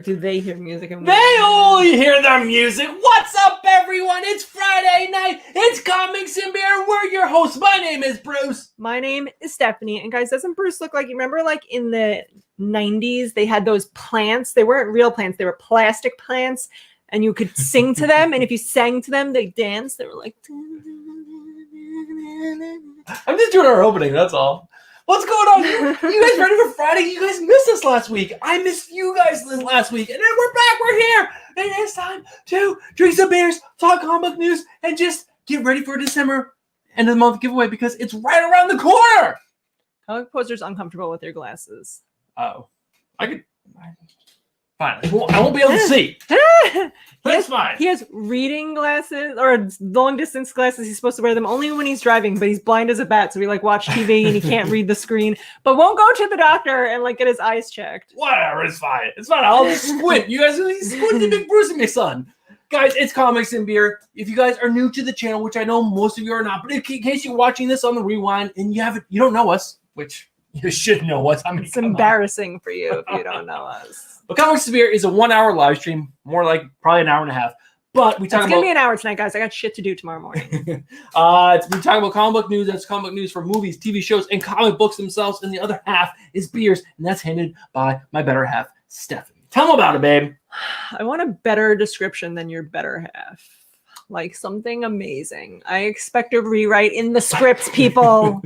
do they hear music? And They only hear the music. What's up, everyone? It's Friday night. It's Comics and Beer. We're your hosts. My name is Bruce. My name is Stephanie. And guys, doesn't Bruce look like, you remember like in the 90s, they had those plants. They weren't real plants. They were plastic plants. And you could sing to them. And if you sang to them, they danced. They were like... I'm just doing our opening, that's all. What's going on? You guys ready for Friday? You guys missed us last week. I missed you guys last week. And then we're back. We're here. And it's time to drink some beers, talk comic news, and just get ready for December end of the month giveaway because it's right around the corner. Comic Poser's uncomfortable with their glasses. Oh. Fine. I won't be able to see. That's fine. He has reading glasses or long distance glasses. He's supposed to wear them only when he's driving, but he's blind as a bat. So we like watch TV and he can't read the screen, but won't go to the doctor and like get his eyes checked. Whatever, it's fine. It's fine. I'll just squint. You guys squint Big Bruce and my son. Guys, it's Comics and Beer. If you guys are new to the channel, which I know most of you are not, but in case you're watching this on the rewind and you don't know us, which you should know us. I mean, it's embarrassing for you if you don't know us. But Comics and Beer is a 1 hour live stream, more like probably an hour and a half. But we talk about... It's going to be an hour tonight, guys. I got shit to do tomorrow morning. We talk about comic book news. That's comic book news for movies, TV shows, and comic books themselves. And the other half is beers. And that's handed by my better half, Stephanie. Tell them about it, babe. I want a better description than your better half. Like something amazing. I expect a rewrite in the scripts, people.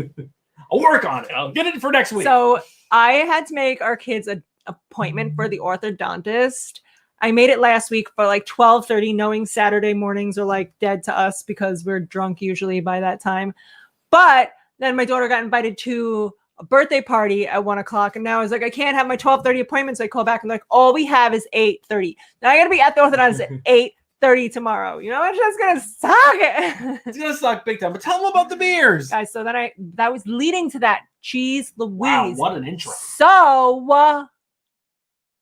I'll work on it. I'll get it for next week. So I had to make our kids an appointment for the orthodontist. I made it last week for like 12:30, knowing Saturday mornings are like dead to us because we're drunk usually by that time. But then my daughter got invited to a birthday party at 1 o'clock. And now I was like, I can't have my 12:30 appointment. So I call back and like, all we have is 8:30. Now I got to be at the orthodontist at 8:30 tomorrow. You know, it's just going to suck. It's going to suck big time. But tell them about the beers. Guys, so then that was leading to that. Cheese Louise. Wow, what an intro. So...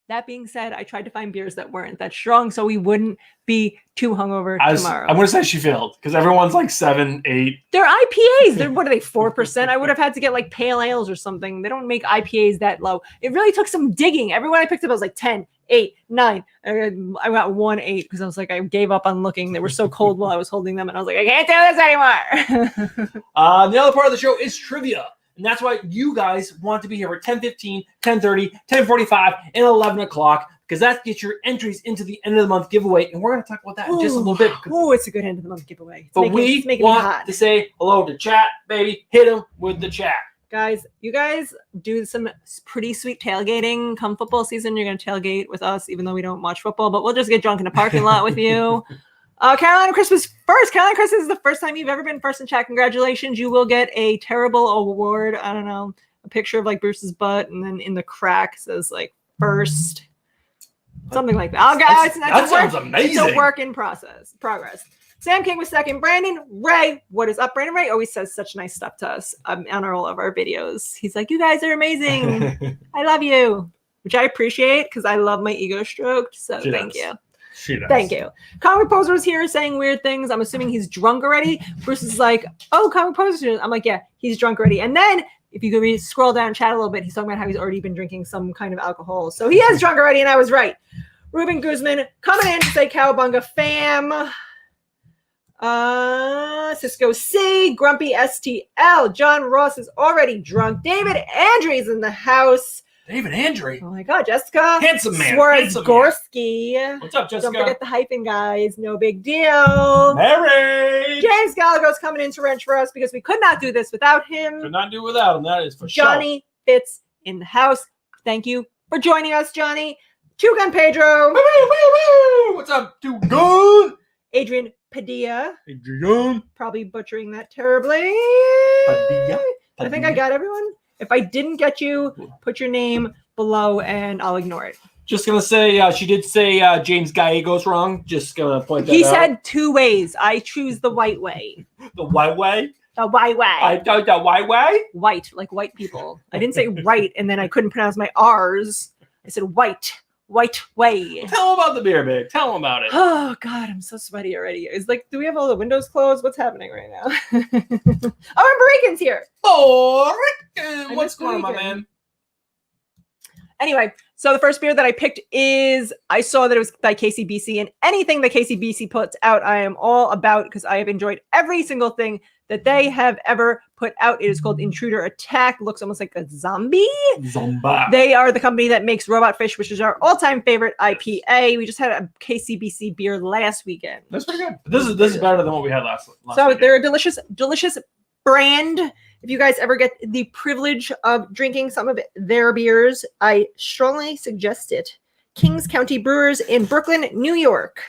that being said, I tried to find beers that weren't that strong so we wouldn't be too hungover tomorrow. I'm going to say she failed because everyone's like 7, 8. They're IPAs. What are they, 4%? I would have had to get like pale ales or something. They don't make IPAs that low. It really took some digging. Everyone I picked up, I was like 10, 8, 9. I got 1, 8 because I was like, I gave up on looking. They were so cold while I was holding them. And I was like, I can't do this anymore. The other part of the show is trivia. And that's why you guys want to be here at 10:15, 10:30, 10:45, and 11 o'clock, because that gets your entries into the end of the month giveaway. And we're going to talk about that in just a little bit. Oh, it's a good end of the month giveaway. But we want to say hello to chat, baby. Hit them with the chat. Guys, you guys do some pretty sweet tailgating. Come football season, you're going to tailgate with us, even though we don't watch football. But we'll just get drunk in the parking lot with you. Carolina Christmas first. Carolina Christmas is the first time you've ever been first in chat. Congratulations. You will get a terrible award. I don't know. A picture of like Bruce's butt. And then in the crack says like first. Something like that. Oh, guys. That sounds amazing. It's a work in progress. Sam King was second. Brandon Ray. What is up? Brandon Ray always says such nice stuff to us on all of our videos. He's like, you guys are amazing. I love you. Which I appreciate because I love my ego stroked. So thank you. Thank you. Comic Poser was here saying weird things. I'm assuming he's drunk already. Bruce is like, oh, Comic Poser. I'm like, yeah, he's drunk already. And then if you could scroll down and chat a little bit, he's talking about how he's already been drinking some kind of alcohol. So he is drunk already, and I was right. Ruben Guzman coming in to say Cowabunga fam. Cisco C, Grumpy STL. John Ross is already drunk. David Andrews in the house. David Andre. Oh my God, Jessica. Handsome man. Swarzgorski. What's up, Jessica? Don't forget the hyphen, guys. No big deal. Mary. James Gallagher's coming in to wrench for us because we could not do this without him. Could not do without him. That is for sure. Johnny Fitz in the house. Thank you for joining us, Johnny. Two Gun Pedro. Woo, woo, woo. What's up, Two Gun? Adrian Padilla. Adrian. Probably butchering that terribly. Padilla. I think I got everyone. If I didn't get you, put your name below and I'll ignore it. Just going to say, she did say James Gallegos wrong. Just going to point that out. He said 2 ways. I choose the white way. The white way? The white way. I thought the white way? White, like white people. I didn't say right, and then I couldn't pronounce my R's. I said white. White way. Tell them about the beer, babe. Tell them about it. Oh, God, I'm so sweaty already. It's like, do we have all the windows closed? What's happening right now? Oh, and Barakin's here. Oh, Rick. What's going on, my man? Anyway, so the first beer that I picked is, I saw that it was by KCBC, and anything that KCBC puts out, I am all about because I have enjoyed every single thing that they have ever put out. It is called Intruder Attack. Looks almost like a zombie. Zomba. They are the company that makes Robot Fish, which is our all-time favorite IPA. We just had a KCBC beer last weekend. That's pretty good. This is better than what we had last So weekend. they're a delicious brand. If you guys ever get the privilege of drinking some of their beers, I strongly suggest it. Kings County Brewers in Brooklyn, New York.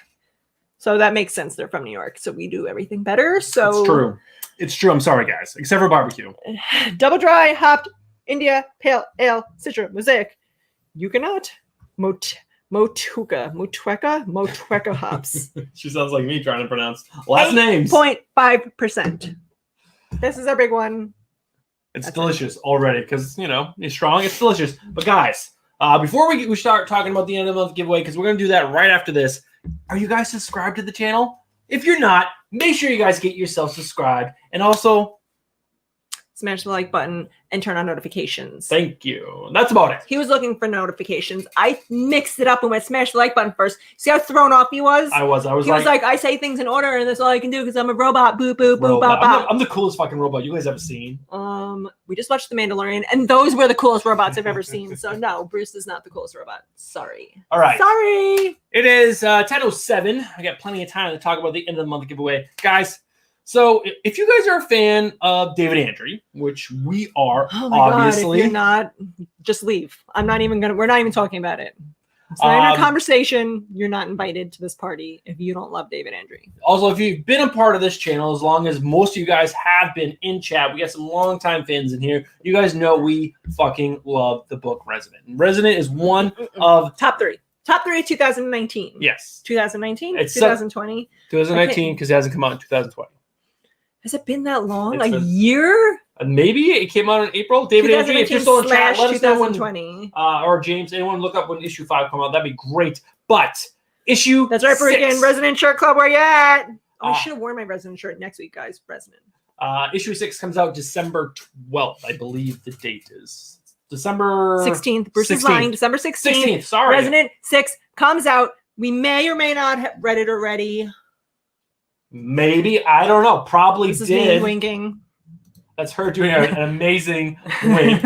So that makes sense. They're from New York, so we do everything better. So It's true. It's true. I'm sorry, guys. Except for barbecue. Double dry, hopped, India, Pale Ale, Citra, Mosaic, Huguenot, Motueka hops. She sounds like me trying to pronounce last names. 0.5%. This is our big one. It's delicious already because, it's strong. It's delicious. But guys, before we start talking about the end of the month giveaway, because we're going to do that right after this, are you guys subscribed to the channel? If you're not, make sure you guys get yourself subscribed. And also, Smash the like button and turn on notifications. thank you. That's about it. He was looking for notifications. I mixed it up and went smash the like button first. See how thrown off he was? I was He was like, I say things in order and that's all I can do because I'm a robot. Boop, boop, boop, robot. bop, bop. I'm the coolest fucking robot you guys ever seen. We just watched The Mandalorian and those were the coolest robots I've ever seen. So no, Bruce is not the coolest robot. Sorry. All right. Sorry. It is 10:07. I got plenty of time to talk about the end of the month giveaway. Guys, so if you guys are a fan of David Andre, which we are, Oh my obviously. God, if you're not, just leave. we're not even talking about it. It's not even a conversation. You're not invited to this party if you don't love David Andre. Also, if you've been a part of this channel, as long as most of you guys have been in chat, we got some longtime fans in here. You guys know we fucking love the book Resident. And Resident is one of... Top three 2019. Yes. 2019? It's 2020? 2019 because it hasn't come out in 2020. Has it been that long? It's a been- year? Maybe it came out in April. David Andre, if you're still in chat, let us know when... 2020. or James, anyone look up when issue 5 come out. That'd be great. But issue That's right, 6, freaking Resident Shirt Club. Where you at? Oh, I Uh, should have worn my Resident shirt next week, guys. Resident. issue 6 comes out December 12th, I believe the date is. December 16th. Bruce is 16th. lying. December 16th. 16th. Sorry. Resident 6 comes out. We may or may not have read it already. Maybe. I don't know. Probably This is me did. winking. That's her doing an amazing wink.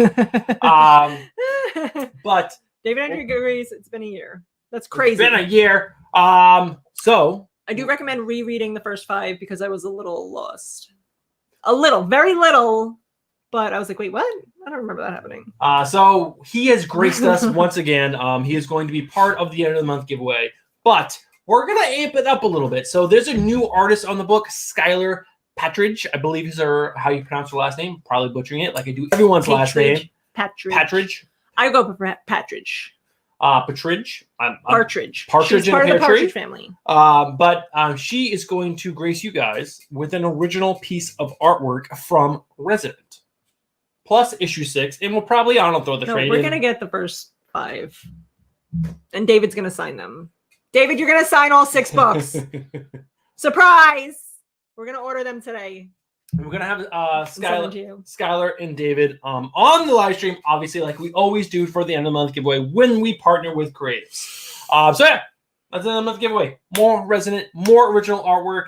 But David Andre agrees. It's been a year. That's crazy. it's been a year. So I do recommend rereading the first 5 because I was a little lost. A little, very little. But I was like, wait, what? I don't remember that happening. So he has graced us once again. He is going to be part of the end of the month giveaway, but we're going to amp it up a little bit. So there's a new artist on the book, Skylar Patridge. I believe is how you pronounce her last name. Probably butchering it like I do everyone's last name. Patridge. I go for Patridge. Patridge. Partridge. Partridge She's in part a of the pear tree? Partridge family. But she is going to grace you guys with an original piece of artwork from Resident. Plus issue 6, and we'll probably, I don't know, throw the No, trade we're in. going to get the first 5. And David's going to sign them. David, you're going to sign all 6 books. Surprise! We're going to order them today. And we're going to have And send them to you. Skylar and David on the live stream, obviously, like we always do for the end of the month giveaway when we partner with creatives. So yeah, that's the end of the month giveaway. More Resident, more original artwork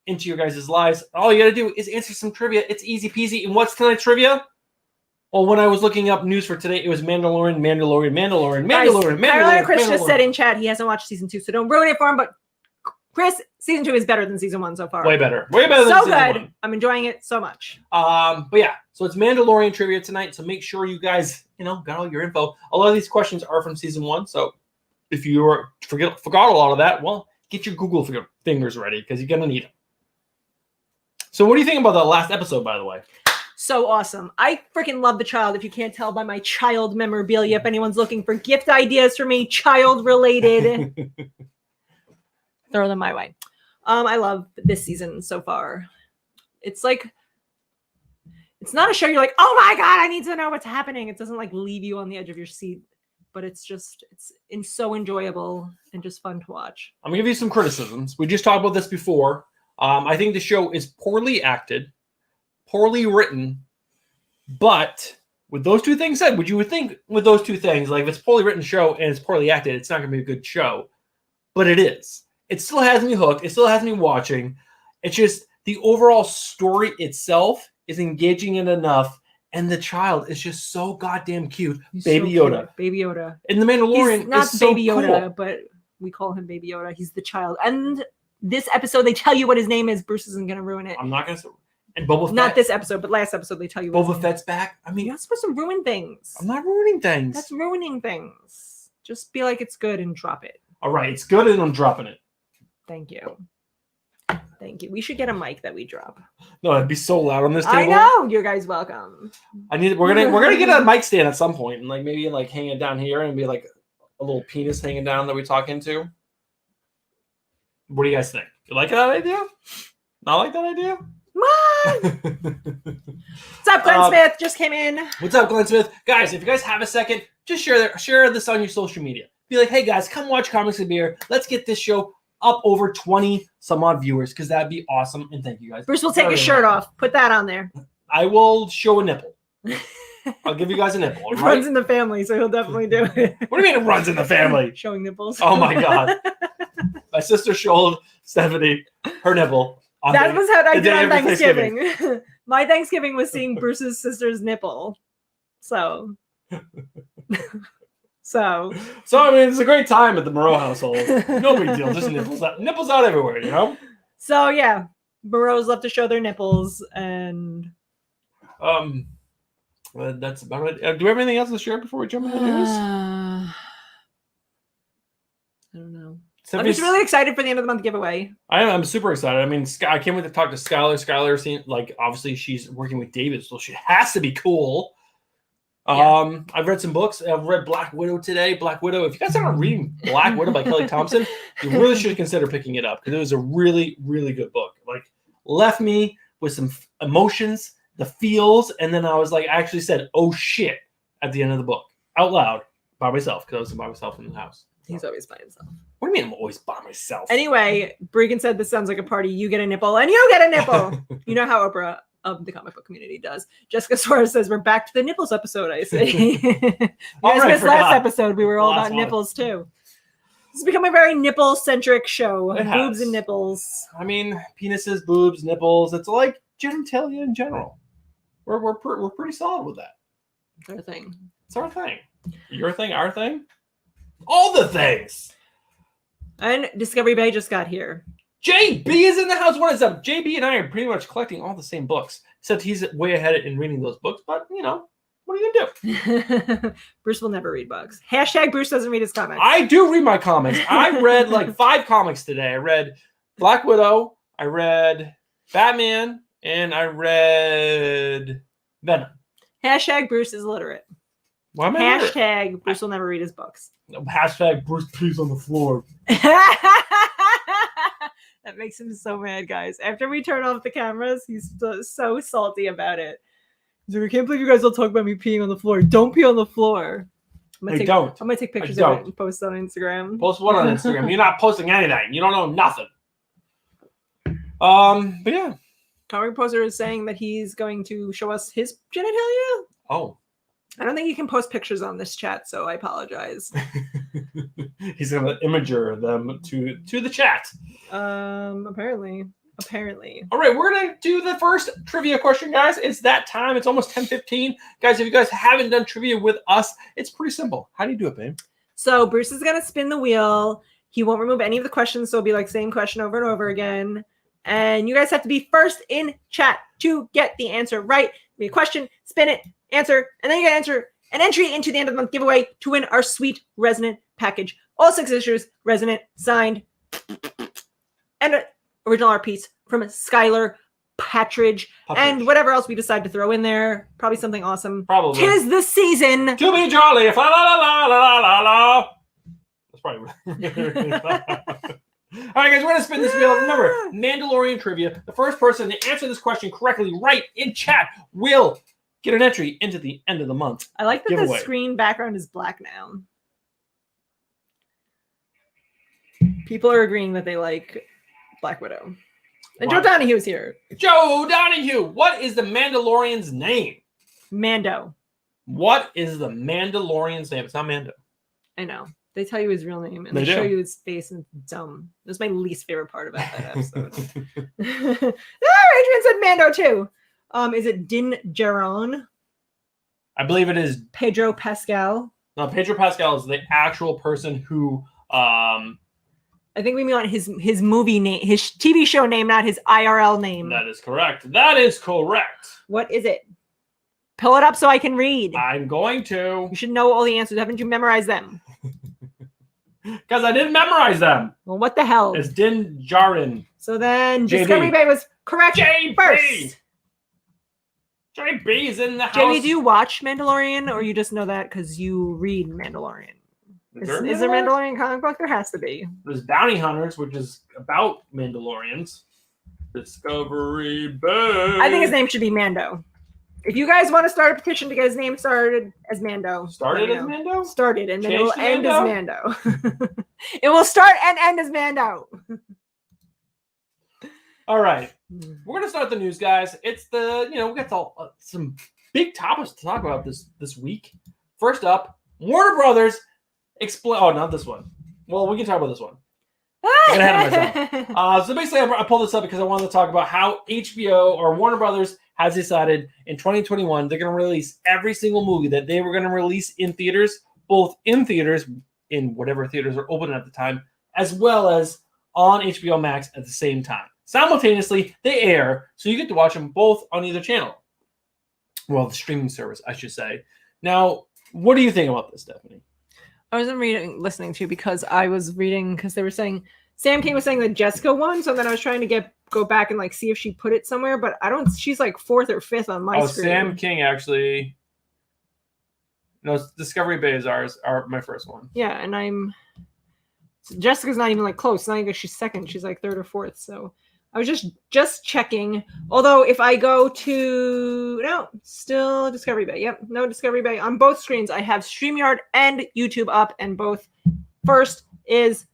into your guys' lives. All you got to do is answer some trivia. It's easy peasy. And what's tonight's trivia? Well, when I was looking up news for today, it was Mandalorian. Carolina Chris just said in chat he hasn't watched season 2, so don't ruin it for him. But Chris, season 2 is better than season 1 so far. Way better than So season good. 1. I'm enjoying it so much. But yeah, so it's Mandalorian trivia tonight. So make sure you guys, got all your info. A lot of these questions are from season 1. So if you forgot a lot of that, well, get your Google fingers ready because you're gonna need them. So what do you think about that last episode, by the way? So awesome. I freaking love the child. If you can't tell by my child memorabilia, if anyone's looking for gift ideas for me, child related, throw them my way. I love this season so far. It's like, it's not a show you're like, oh my God, I need to know what's happening. It doesn't like leave you on the edge of your seat, but it's so enjoyable and just fun to watch. I'm gonna give you some criticisms. We just talked about this before. I think the show is poorly acted, poorly written, but with those two things said, would you would think with those two things, like if it's a poorly written show and it's poorly acted, it's not going to be a good show. But it is. It still has me hooked. It still has me watching. It's just the overall story itself is engaging in enough, and the child is just so goddamn cute. He's Baby so Yoda. cute. Baby Yoda. And the Mandalorian He's not is so Baby Yoda, cool. but we call him Baby Yoda. He's the child. And this episode, they tell you what his name is. Bruce isn't going to ruin it. I'm not going to say. And Boba Fett. Not this episode, but last episode, they tell you what his Boba name Fett's back. I is. mean, You're not supposed to ruin things. I'm not ruining things. That's ruining things. Just be like, it's good and drop it. All right, it's good and I'm dropping it. Thank you. Thank you. We should get a mic that we drop. No, it'd be so loud on this table. I know. You guys welcome. We're gonna get a mic stand at some point and like maybe like hang it down here and be like a little penis hanging down that we talk into. What do you guys think? You like that idea? Not like that idea? What? What's up, Glenn Smith? Just came in. What's up, Glenn Smith? Guys, if you guys have a second, just share this on your social media. Be like, hey guys, come watch Comics and Beer. Let's get this show up over 20 some odd viewers because that'd be awesome. And thank you guys. Bruce will take his shirt off. Put that on there. I will show a nipple. I'll give you guys a nipple. It Right? runs in the family, so he'll definitely do it. What do you mean it runs in the family? Showing nipples. Oh my god. My sister showed Stephanie her nipple. That was how I the did day on after Thanksgiving. My Thanksgiving was seeing Bruce's sister's nipple. So I mean, it's a great time at the Moreau household. No big deal. Just nipples out everywhere, you know? So yeah. Moreaus love to show their nipples and that's about it. Do we have anything else to share before we jump into the news? I don't know. I'm Stephanie's- just really excited for the end of the month giveaway. I'm super excited. I mean, I can't wait to talk to Skylar. Skylar, like, obviously she's working with David, so she has to be cool. Yeah. I've read some books. I've read Black Widow today. Black Widow. If you guys aren't reading Black Widow by Kelly Thompson, you really should consider picking it up because it was a really, really good book. Like, left me with some emotions, the feels, and then I was like, I actually said, "Oh shit!" at the end of the book out loud by myself because I was by myself in the house. He's always by himself. What do you mean I'm always by myself? Anyway, Bregan said this sounds like a party. You get a nipple and you get a nipple. You know how Oprah of the comic book community does. Jessica Suarez says we're back to the nipples episode, I see. You guys missed last episode. We were all about nipples too. This has become a very nipple-centric show. It Boobs has. and nipples. I mean, penises, boobs, nipples. It's like genitalia in general. We're pretty solid with that. It's our thing. It's our thing. Your thing, our thing. All the things. And Discovery Bay just got here. JB is in the house. What is up? JB and I are pretty much collecting all the same books, except he's way ahead in reading those books. But, you know, what are you going to do? Bruce will never read books. Hashtag Bruce doesn't read his comics. I do read my comics. I read like 5 comics today. I read Black Widow, I read Batman, and I read Venom. Hashtag Bruce is illiterate. Why am I illiterate? Hashtag Bruce will never read his books. Hashtag Bruce pees on the floor. That makes him so mad, guys. After we turn off the cameras, he's so salty about it. He's like, I can't believe you guys all talk about me peeing on the floor. Don't pee on the floor. I'm gonna take pictures of it and post it on Instagram. Post what on Instagram? You're not posting anything. You don't know nothing. But yeah. Comic Poser is saying that he's going to show us his genitalia. Oh. I don't think you can post pictures on this chat, so I apologize. He's gonna imager them to the chat. Apparently. All right, we're gonna do the first trivia question, guys. It's that time. It's almost 10:15, guys. If you guys haven't done trivia with us, it's pretty simple. How do you do it, babe? So Bruce is gonna spin the wheel. He won't remove any of the questions, so it'll be like same question over and over again. And you guys have to be first in chat to get the answer right. Be a question, spin it, answer, and then you get an entry into the end of the month giveaway to win our sweet Resonant package. All 6 issues, Resonant, signed, and original art piece from Skylar Patridge, and whatever else we decide to throw in there. Probably something awesome. Probably. 'Tis the season. To be jolly. La la la la la la la. That's probably. All right, guys, we're going to spin this wheel. Remember, Mandalorian trivia. The first person to answer this question correctly right in chat will get an entry into the end of the month. I like that giveaway. the screen background is black now. People are agreeing that they like Black Widow. And Wow. Joe Donahue's here. Joe Donahue, what is the Mandalorian's name? Mando. What is the Mandalorian's name? It's not Mando. I know. They tell you his real name and They they show do. you his face, and it's dumb. That's my least favorite part about that episode. Adrian said Mando too. Is it Din Djarin? I believe it is. Pedro Pascal? No, Pedro Pascal is the actual person who. I think we mean on his movie name, his TV show name, not his IRL name. That is correct. That is correct. What is it? Pull it up so I can read. I'm going to. You should know all the answers. Haven't you memorized them? Because I didn't memorize them. Well, what the hell? It's Din Djarin. So then JB. Discovery Bay was correct JB. first. JB is in the house. Jamie, do you watch Mandalorian or you just know that because you read Mandalorian? Is there Mandalorian comic book? There has to be. There's Bounty Hunters, which is about Mandalorians. Discovery Bay. I think his name should be Mando. If you guys want to start a petition to get his name started as Mando. Started as Mando? Started, and then it will Changed to end as Mando. It will start and end as Mando. All right. We're going to start the news, guys. It's we got some big topics to talk about this week. First up, Warner Brothers Oh, not this one. Well, we can talk about this one. I got ahead of myself. So basically, I pulled this up because I wanted to talk about how HBO or Warner Brothers has decided in 2021 they're going to release every single movie that they were going to release in theaters, both in theaters, in whatever theaters are open at the time, as well as on HBO Max at the same time. Simultaneously, they air, so you get to watch them both on either channel. Well, the streaming service, I should say. Now, what do you think about this, Stephanie? I wasn't listening to because I was reading because they were saying Sam King was saying that Jessica won, so then I was trying to go back and see if she put it somewhere, but I don't. She's like 4th or 5th on my screen. Sam King actually. No, Discovery Bay is my first one. Yeah, and Jessica's not even close. Not even she's 2nd. She's 3rd or 4th. So I was just checking. Although if I go to still Discovery Bay. Yep, no Discovery Bay on both screens. I have StreamYard and YouTube up, and both first is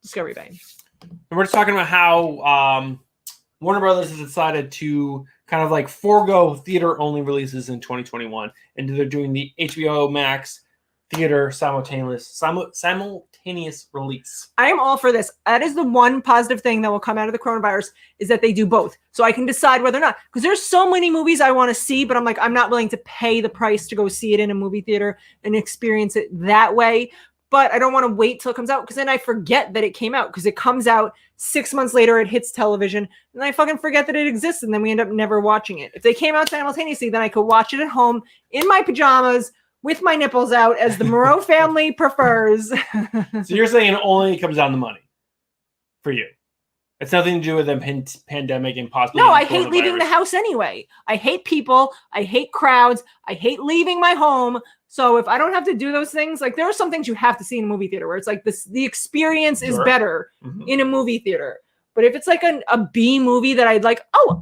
Discovery Bay. And we're just talking about how Warner Brothers has decided to kind of forego theater-only releases in 2021, and they're doing the HBO Max theater simultaneous release. I am all for this. That is the one positive thing that will come out of the coronavirus is that they do both. So I can decide whether or not, because there's so many movies I want to see, but I'm not willing to pay the price to go see it in a movie theater and experience it that way. But I don't want to wait till it comes out because then I forget that it came out because it comes out 6 months later, it hits television, and I fucking forget that it exists, and then we end up never watching it. If they came out simultaneously, then I could watch it at home in my pajamas with my nipples out as the Moreau family prefers. So you're saying it only comes down to money for you? It's nothing to do with the pandemic and possibly. No, I hate leaving the house anyway. I hate people. I hate crowds. I hate leaving my home. So if I don't have to do those things, there are some things you have to see in a movie theater where it's the experience is better in a movie theater. But if it's a B movie that I'd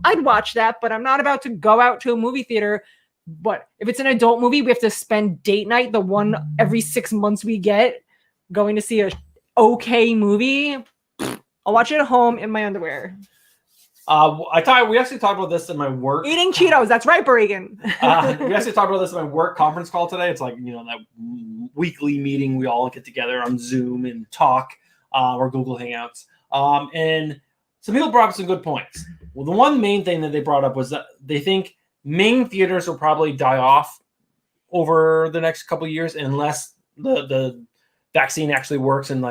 I'd watch that, but I'm not about to go out to a movie theater. But if it's an adult movie, we have to spend date night, the one every 6 months we get, going to see a okay movie. I'll watch it at home in my underwear. We actually talked about this in my work. Eating Cheetos. That's right, Reagan. We actually talked about this in my work conference call today. It's that weekly meeting we all get together on Zoom and talk or Google Hangouts. And some people brought up some good points. Well, the one main thing that they brought up was that they think main theaters will probably die off over the next couple of years unless the vaccine actually works and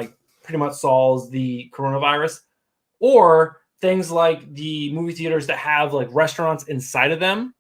pretty much solves the coronavirus, or things like the movie theaters that have restaurants inside of them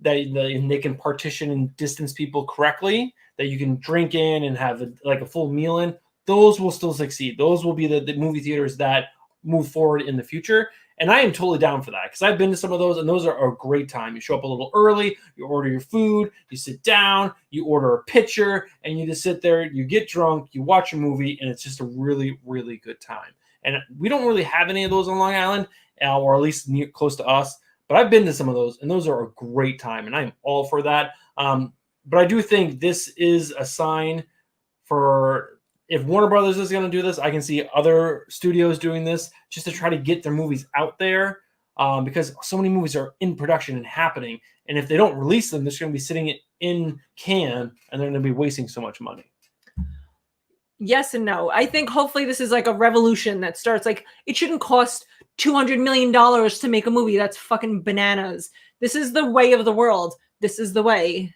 that they can partition and distance people correctly, that you can drink in and have a full meal in. Those will still succeed. Those will be the movie theaters that move forward in the future. And I am totally down for that because I've been to some of those, and those are a great time. You show up a little early, you order your food, you sit down, you order a pitcher, and you just sit there, you get drunk, you watch a movie, and it's just a really, really good time. And we don't really have any of those on Long Island, or at least close to us. But I've been to some of those, and those are a great time, and I'm all for that. But I do think this is a sign for... If Warner Brothers is going to do this, I can see other studios doing this just to try to get their movies out there because so many movies are in production and happening. And if they don't release them, they're just going to be sitting in Cannes, and they're going to be wasting so much money. Yes and no. I think hopefully this is like a revolution that starts. Like, it shouldn't cost $200 million to make a movie. That's fucking bananas. This is the way of the world. This is the way.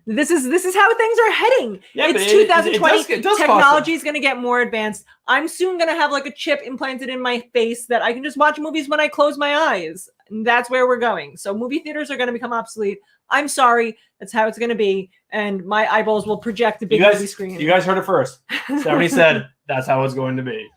This is how things are heading. Yeah, it's but 2020. it does Technology is going to get more advanced. I'm soon going to have like a chip implanted in my face that I can just watch movies when I close my eyes. And that's where we're going. So movie theaters are going to become obsolete. I'm sorry. That's how it's going to be. And my eyeballs will project a big movie screen. You guys heard it first. Stephanie said that's how it's going to be.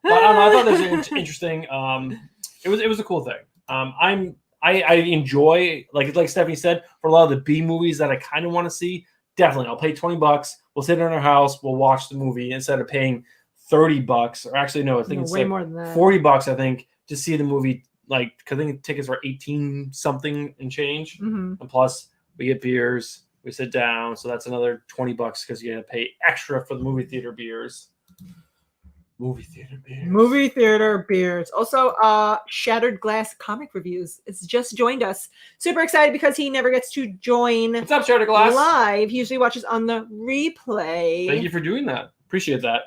But I thought this was interesting. It was a cool thing. I enjoy, like Stephanie said, for a lot of the B movies that I kind of want to see. Definitely, I'll pay $20. We'll sit in our house. We'll watch the movie instead of paying $30. Or actually, no, I think it's way like more than that. $40. I think to see the movie. Like, because I think tickets are 18 something and change, Mm-hmm. and plus we get beers. We sit down, so that's another $20 because you got to pay extra for the movie theater beers. Movie theater beers. Also, Shattered Glass Comic Reviews. It's just joined us. Super excited because he never gets to join What's up, Shattered Glass? live. He usually watches on the replay. Thank you for doing that. Appreciate that.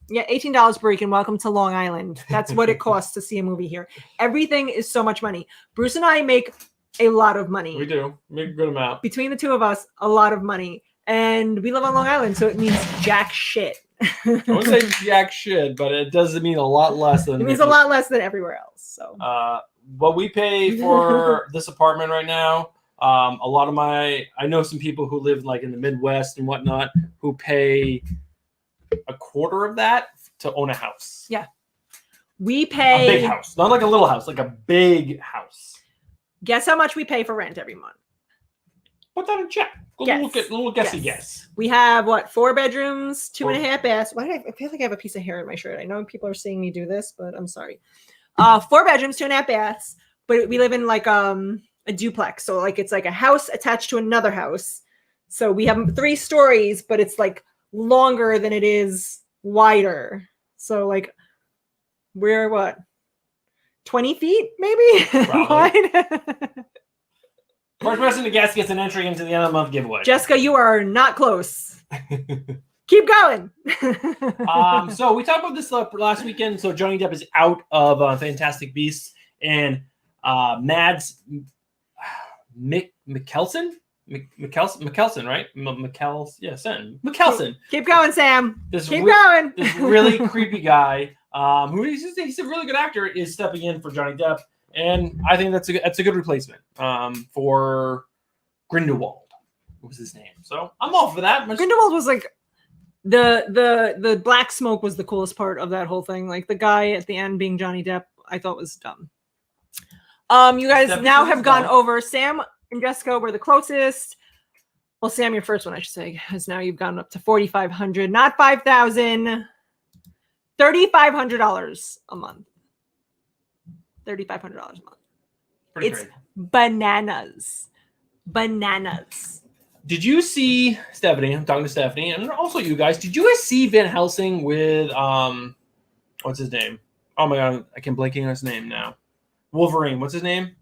Yeah, $18 per week, and welcome to Long Island. That's what it costs to see a movie here. Everything is so much money. Bruce and I make a lot of money. We do. Make a good amount. Between the two of us, a lot of money. And we live on Long Island, so it means jack shit. I wouldn't say jack shit, but it does mean a lot less than... It means a lot less than everywhere else. So, what we pay for this apartment right now, a lot of I know some people who live like in the Midwest and whatnot who pay a quarter of that to own a house. Yeah. We pay... A big house. Not like a little house, like a big house. Guess how much we pay for rent every month? Put that in check. Little guessy guess. We have, 4 bedrooms, 2.5 baths. Why do I feel like I have a piece of hair in my shirt? I know people are seeing me do this, but I'm sorry. 4 bedrooms, 2.5 baths, but we live in like a duplex. So like it's like a house attached to another house. So we have 3 stories, but it's like longer than it is wider. So like we're 20 feet maybe wide. First person to guess gets an entry into the end of the month giveaway. Jessica, you are not close. Keep going. So we talked about this last weekend. So Johnny Depp is out of Fantastic Beasts, and Mads Mikkelsen, right? Mikkelsen. Keep going, Sam. Keep going. This really creepy guy, he's a really good actor, is stepping in for Johnny Depp, and I think that's a good replacement for Grindelwald. What was his name? So I'm all for that. Grindelwald was like the black smoke was the coolest part of that whole thing. Like the guy at the end being Johnny Depp, I thought was dumb. You guys now have gone over. Sam and Jessica were the closest. Well, Sam, your first one, I should say, because now you've gone up to $4,500, not $5,000. $3,500 a month. $3,500 a month. Pretty It's crazy. bananas. Did you see Stephanie? I'm talking to Stephanie, and also you guys. Did you guys see Van Helsing with what's his name? Oh my god, I can't blanking on his name now. Wolverine. What's his name?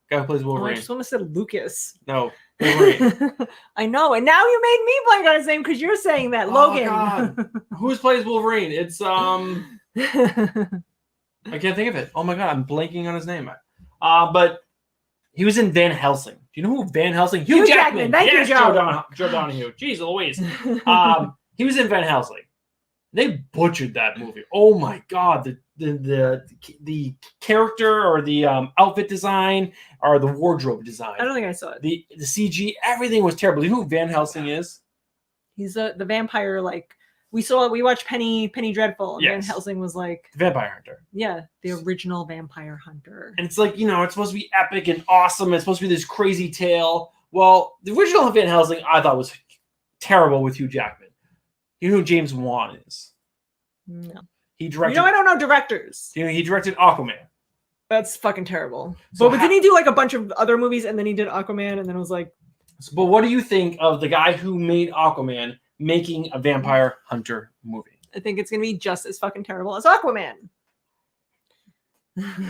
Guy who plays Oh, Wolverine. I just want to say Lucas. No, Wolverine. I know, and now you made me blank on his name because you're saying that. Logan. God. Who plays Wolverine? It's I can't think of it. Oh my god, I'm blanking on his name. But he was in Van Helsing. Do you know who Van Helsing? Hugh Jackman. Thank you, Joe. Joe Donahue. Jeez Louise. He was in Van Helsing. They butchered that movie. Oh my god, the character or the outfit design or the wardrobe design. I don't think I saw it. The CG, everything was terrible. You know who Van Helsing is? He's the vampire. Like we watched Penny Dreadful, and Van Helsing was like the vampire hunter. Yeah, the original vampire hunter. And it's like, it's supposed to be epic and awesome. It's supposed to be this crazy tale. Well, the original Van Helsing I thought was terrible with Hugh Jackman. You know who James Wan is? No. He directed. I don't know directors. He directed Aquaman. That's fucking terrible. So but didn't he do like a bunch of other movies, and then he did Aquaman, and then it was like. But what do you think of the guy who made Aquaman making a vampire hunter movie? I think it's gonna be just as fucking terrible as Aquaman.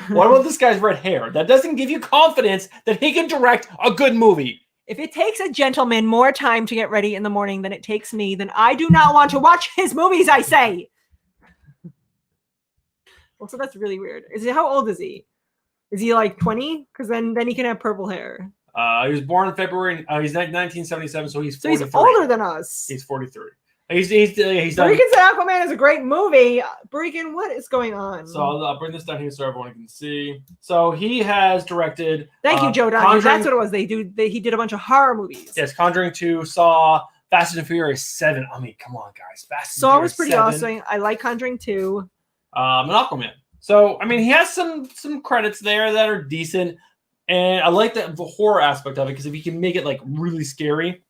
What about this guy's red hair? That doesn't give you confidence that he can direct a good movie. If it takes a gentleman more time to get ready in the morning than it takes me, then I do not want to watch his movies, I say. Well, so that's really weird. How old is he? Is he like 20? Because then he can have purple hair. He was born in February. He's 1977, so he's 43. So 43. he's older than us. He's 43. He's done. Burican said Aquaman is a great movie. Burican, what is going on? So I'll bring this down here so everyone can see. So he has directed. Thank you, Joe Donahue. That's what it was. He did a bunch of horror movies. Yes, Conjuring 2, Saw, Fast and Furious 7. I mean, come on, guys. Fast and Saw Furious was pretty 7. awesome. I like Conjuring 2. And Aquaman. So I mean, he has some credits there that are decent, and I like the horror aspect of it because if he can make it like really scary,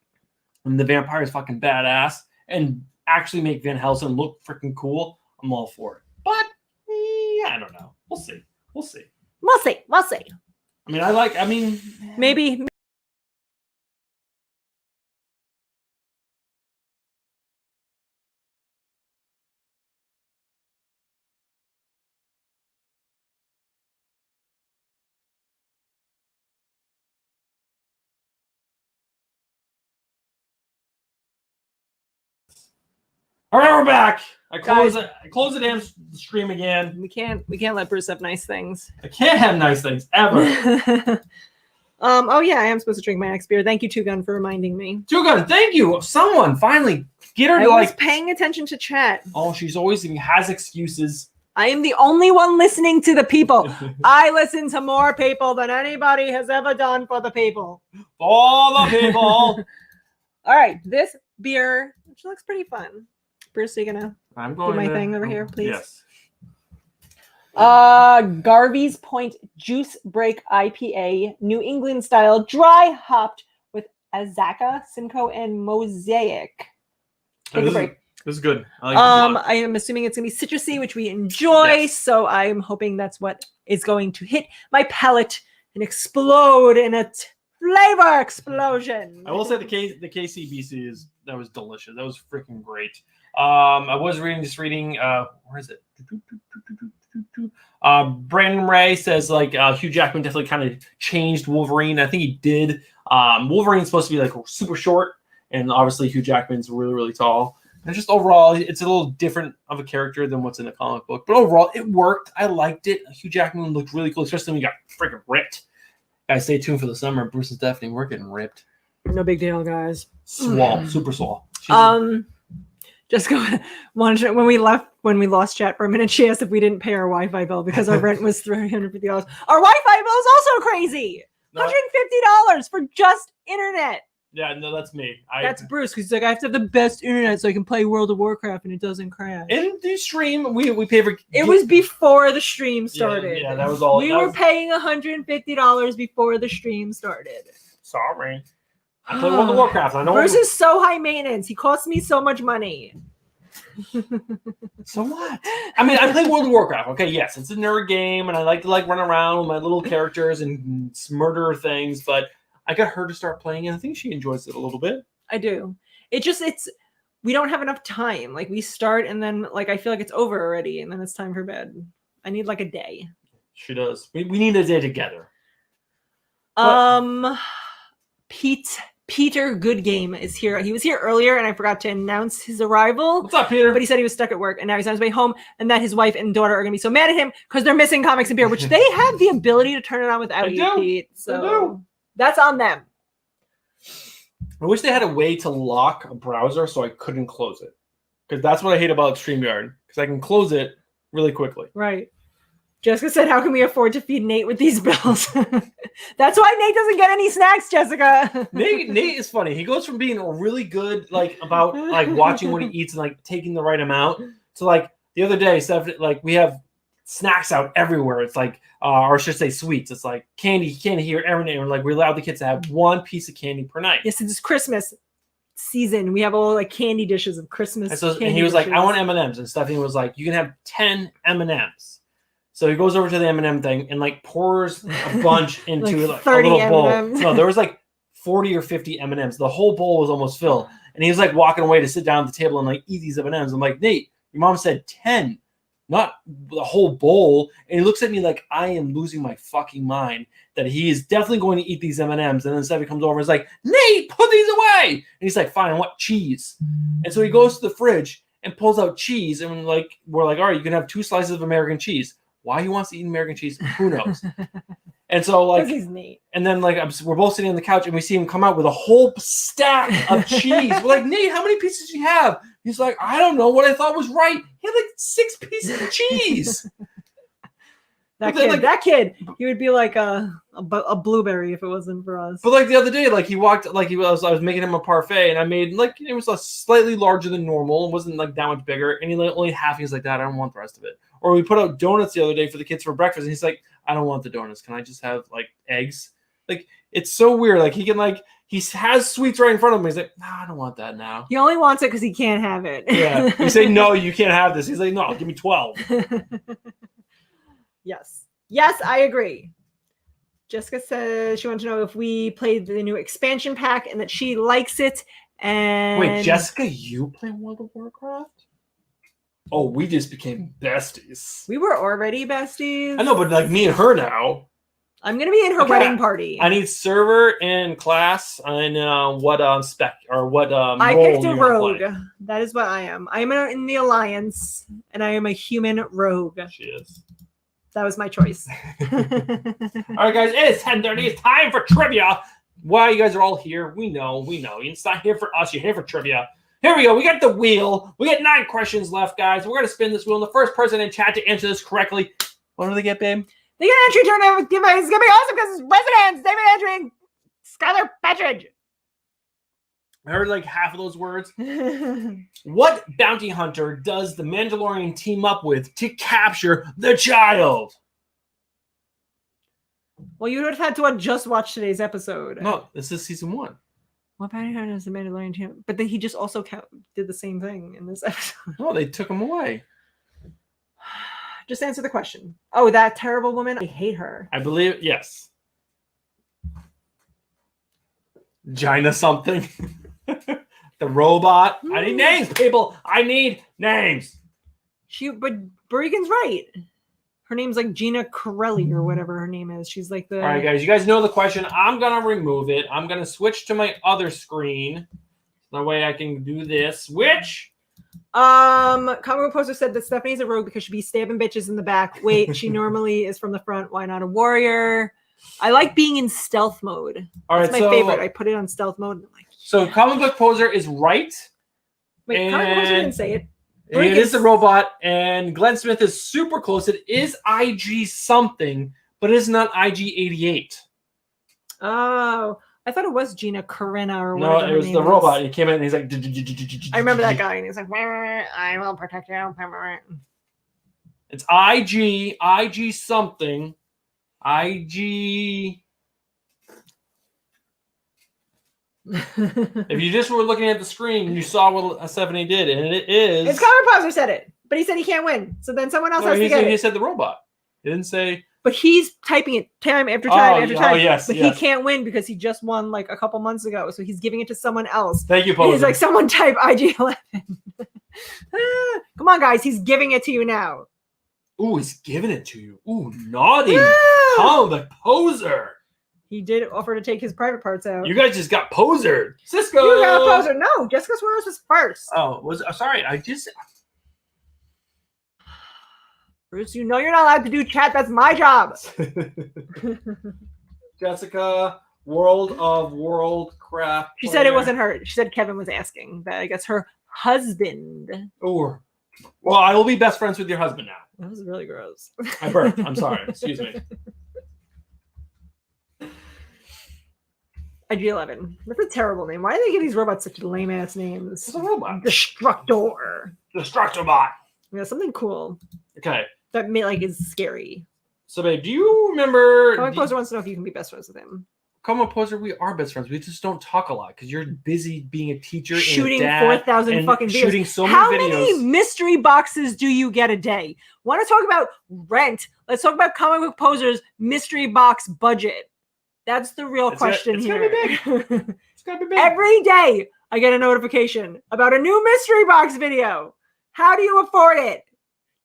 and the vampire is fucking badass, and actually make Van Helsing look freaking cool, I'm all for it. But I don't know. We'll see. We'll see. I mean, maybe. All right, we're back. I close the damn stream again. We can't let Bruce have nice things. I can't have nice things ever. Oh yeah, I am supposed to drink my next beer. Thank you, Two Gun, for reminding me. Two Gun, thank you. Someone finally get her to I was paying attention to chat. Oh, she's always has excuses. I am the only one listening to the people. I listen to more people than anybody has ever done for the people. For the people. All right, this beer, which looks pretty fun. Bruce, are you gonna do my thing over here, please? Yes. Garvey's Point Juice Break IPA, New England style, dry hopped with Azaka, Simcoe, and Mosaic. Take a break. This is good. I am assuming it's gonna be citrusy, which we enjoy. Yes. So I'm hoping that's what is going to hit my palate and explode in a flavor explosion. I will say the KCBC that was delicious. That was freaking great. I was reading. Where is it? Brandon Ray says Hugh Jackman definitely kind of changed Wolverine. I think he did. Wolverine's supposed to be like super short, and obviously Hugh Jackman's really, really tall. And just overall, it's a little different of a character than what's in the comic book. But overall, it worked. I liked it. Hugh Jackman looked really cool, especially when he got freaking ripped. Guys, stay tuned for the summer. Bruce and Stephanie, we're getting ripped. No big deal, guys. Swole, super swole. Jessica wanted when we lost chat for a minute, she asked if we didn't pay our Wi-Fi bill because our rent was $350. Our Wi-Fi bill is also crazy. $150 for just internet. Yeah, no, that's me. That's Bruce, because he's like, I have to have the best internet so I can play World of Warcraft and it doesn't crash. In the stream, we pay for. It was before the stream started. Yeah, that was all. We were paying $150 before the stream started. Sorry. I play World of Warcraft. I know. Bruce is so high maintenance. He costs me so much money. So what? I mean, I play World of Warcraft. Okay, yes, it's a nerd game, and I like to run around with my little characters and murder things. But I got her to start playing, and I think she enjoys it a little bit. I do. We don't have enough time. Like we start, and then I feel like it's over already, and then it's time for bed. I need a day. She does. We need a day together. Peter Goodgame is here. He was here earlier, and I forgot to announce his arrival. What's up, Peter? But he said he was stuck at work, and now he's on his way home, and that his wife and daughter are going to be so mad at him because they're missing comics and beer, which they have the ability to turn it on without you, Pete. So that's on them. I wish they had a way to lock a browser so I couldn't close it. Because that's what I hate about StreamYard. Because I can close it really quickly. Right. Jessica said, how can we afford to feed Nate with these bills? That's why Nate doesn't get any snacks, Jessica. Nate is funny. He goes from being really good, about watching what he eats and taking the right amount to the other day, we have snacks out everywhere. It's or I should say sweets. It's candy here every day. We allow the kids to have one piece of candy per night. Yes, it's Christmas season. We have all candy dishes of Christmas. And he was I want M&Ms, and Stephanie was you can have 10 M&Ms. So he goes over to the M&M thing and pours a bunch into a little bowl. M&Ms. No, there was 40 or 50 M&Ms. The whole bowl was almost filled. And he was walking away to sit down at the table and eat these M&Ms. I'm Nate, your mom said 10, not the whole bowl. And he looks at me like I am losing my fucking mind, that he is definitely going to eat these M&Ms. And then Steffi comes over and is like, Nate, put these away. And he's like, fine, I want cheese. And so he goes to the fridge and pulls out cheese. And we're like, all right, you can have 2 slices of American cheese. Why he wants to eat American cheese, who knows? And so, like, he's neat. And then, like, we're both sitting on the couch, and we see him come out with a whole stack of cheese. We're like, Nate, how many pieces do you have? He's like, I don't know. What I thought was right. He had, like, 6 pieces of cheese. That kid, he would be like a blueberry if it wasn't for us. But, like, the other day, like, I was making him a parfait, and I made, like, it was slightly larger than normal. It wasn't, like, that much bigger. And he only half. He's like, Dad, I don't want the rest of it. Or we put out donuts the other day for the kids for breakfast, and he's like, I don't want the donuts. Can I just have, like, eggs? Like, it's so weird. Like, he can, like, he has sweets right in front of him. He's like, no, I don't want that now. He only wants it because he can't have it. Yeah. You say, no, you can't have this. He's like, no, give me 12. Yes. Yes, I agree. Jessica says she wants to know if we played the new expansion pack and that she likes it. And wait, Jessica, you play World of Warcraft? Oh, we just became besties. We were already besties. I know, but like me and her now. I'm gonna be in her wedding party. I need server and class and what spec or what I picked a rogue. That is what I am. I am in the alliance, and I am a human rogue. She is. That was my choice. All right, guys, it is 10:30. It's time for trivia. Why you guys are all here? We know. It's not here for us. You're here for trivia. Here we go. We got the wheel. We got 9 questions left, guys. We're going to spin this wheel. And the first person in chat to answer this correctly, what do they get, babe? They get an entry turn. It's going to be awesome because it's residents. David entering Skylar Petridge. I heard like half of those words. What bounty hunter does the Mandalorian team up with to capture the child? Well, you would have had to just watch today's episode. No, this is season 1. What bounty hunter does the Mandalorian team? But then he just also did the same thing in this episode. No, they took him away. Just answer the question. Oh, that terrible woman. I hate her. I believe, yes. Gina something. The robot. I need names, people. I need names. But Berrigan's right. Her name's like Gina Corelli or whatever her name is. She's like the. All right, guys. You guys know the question. I'm gonna remove it. I'm gonna switch to my other screen. That way I can do this. Which? Comic Book Poster said that Stephanie's a rogue because she'd be stabbing bitches in the back. Wait, she normally is from the front. Why not a warrior? I like being in stealth mode. All right, that's my favorite. I put it on stealth mode. And I'm like, so Comic Book Poser is right. Wait, Comic Book Poser didn't say it. It is the robot, and Glenn Smith is super close. It is IG something, but it is not IG-88. Oh, I thought it was Gina Carina or whatever. No, it was the robot. He came in and he's like... I remember that guy, and he's like, I will protect you. It's IG something. IG... If you just were looking at the screen and you saw what Stephanie did, and it is... It's Comic Poser said it, but he said he can't win. So then someone else has to get it. He said the robot. He didn't say... But he's typing it time after time after time. Oh, yes, but he can't win because he just won like a couple months ago. So he's giving it to someone else. Thank you, Poser. And he's like, someone type IG-11. Come on, guys. He's giving it to you now. Ooh, he's giving it to you. Ooh, naughty. Oh, the Poser. He did offer to take his private parts out. You guys just got posered. Cisco! You got a poser. No, Jessica Suarez was first. Oh, sorry. Bruce, you know you're not allowed to do chat. That's my job. Jessica, World of Worldcraft. She said it wasn't her. She said Kevin was asking. That I guess her husband. Or, well, I will be best friends with your husband now. That was really gross. I burped. I'm sorry. Excuse me. IG-11. That's a terrible name. Why do they give these robots such lame ass names? It's a robot. Destructor. Destructobot. Yeah, something cool. Okay. That is scary. So, babe, do you remember? Comic Poser wants to know if you can be best friends with him. Comic Poser, we are best friends. We just don't talk a lot because you're busy being a teacher, shooting and a dad, 4,000 fucking videos. Shooting so many How videos. many mystery boxes do you get a day? Want to talk about rent? Let's talk about Comic Book Poser's mystery box budget. That's the real question here. It's gotta be big. Every day I get a notification about a new mystery box video. How do you afford it?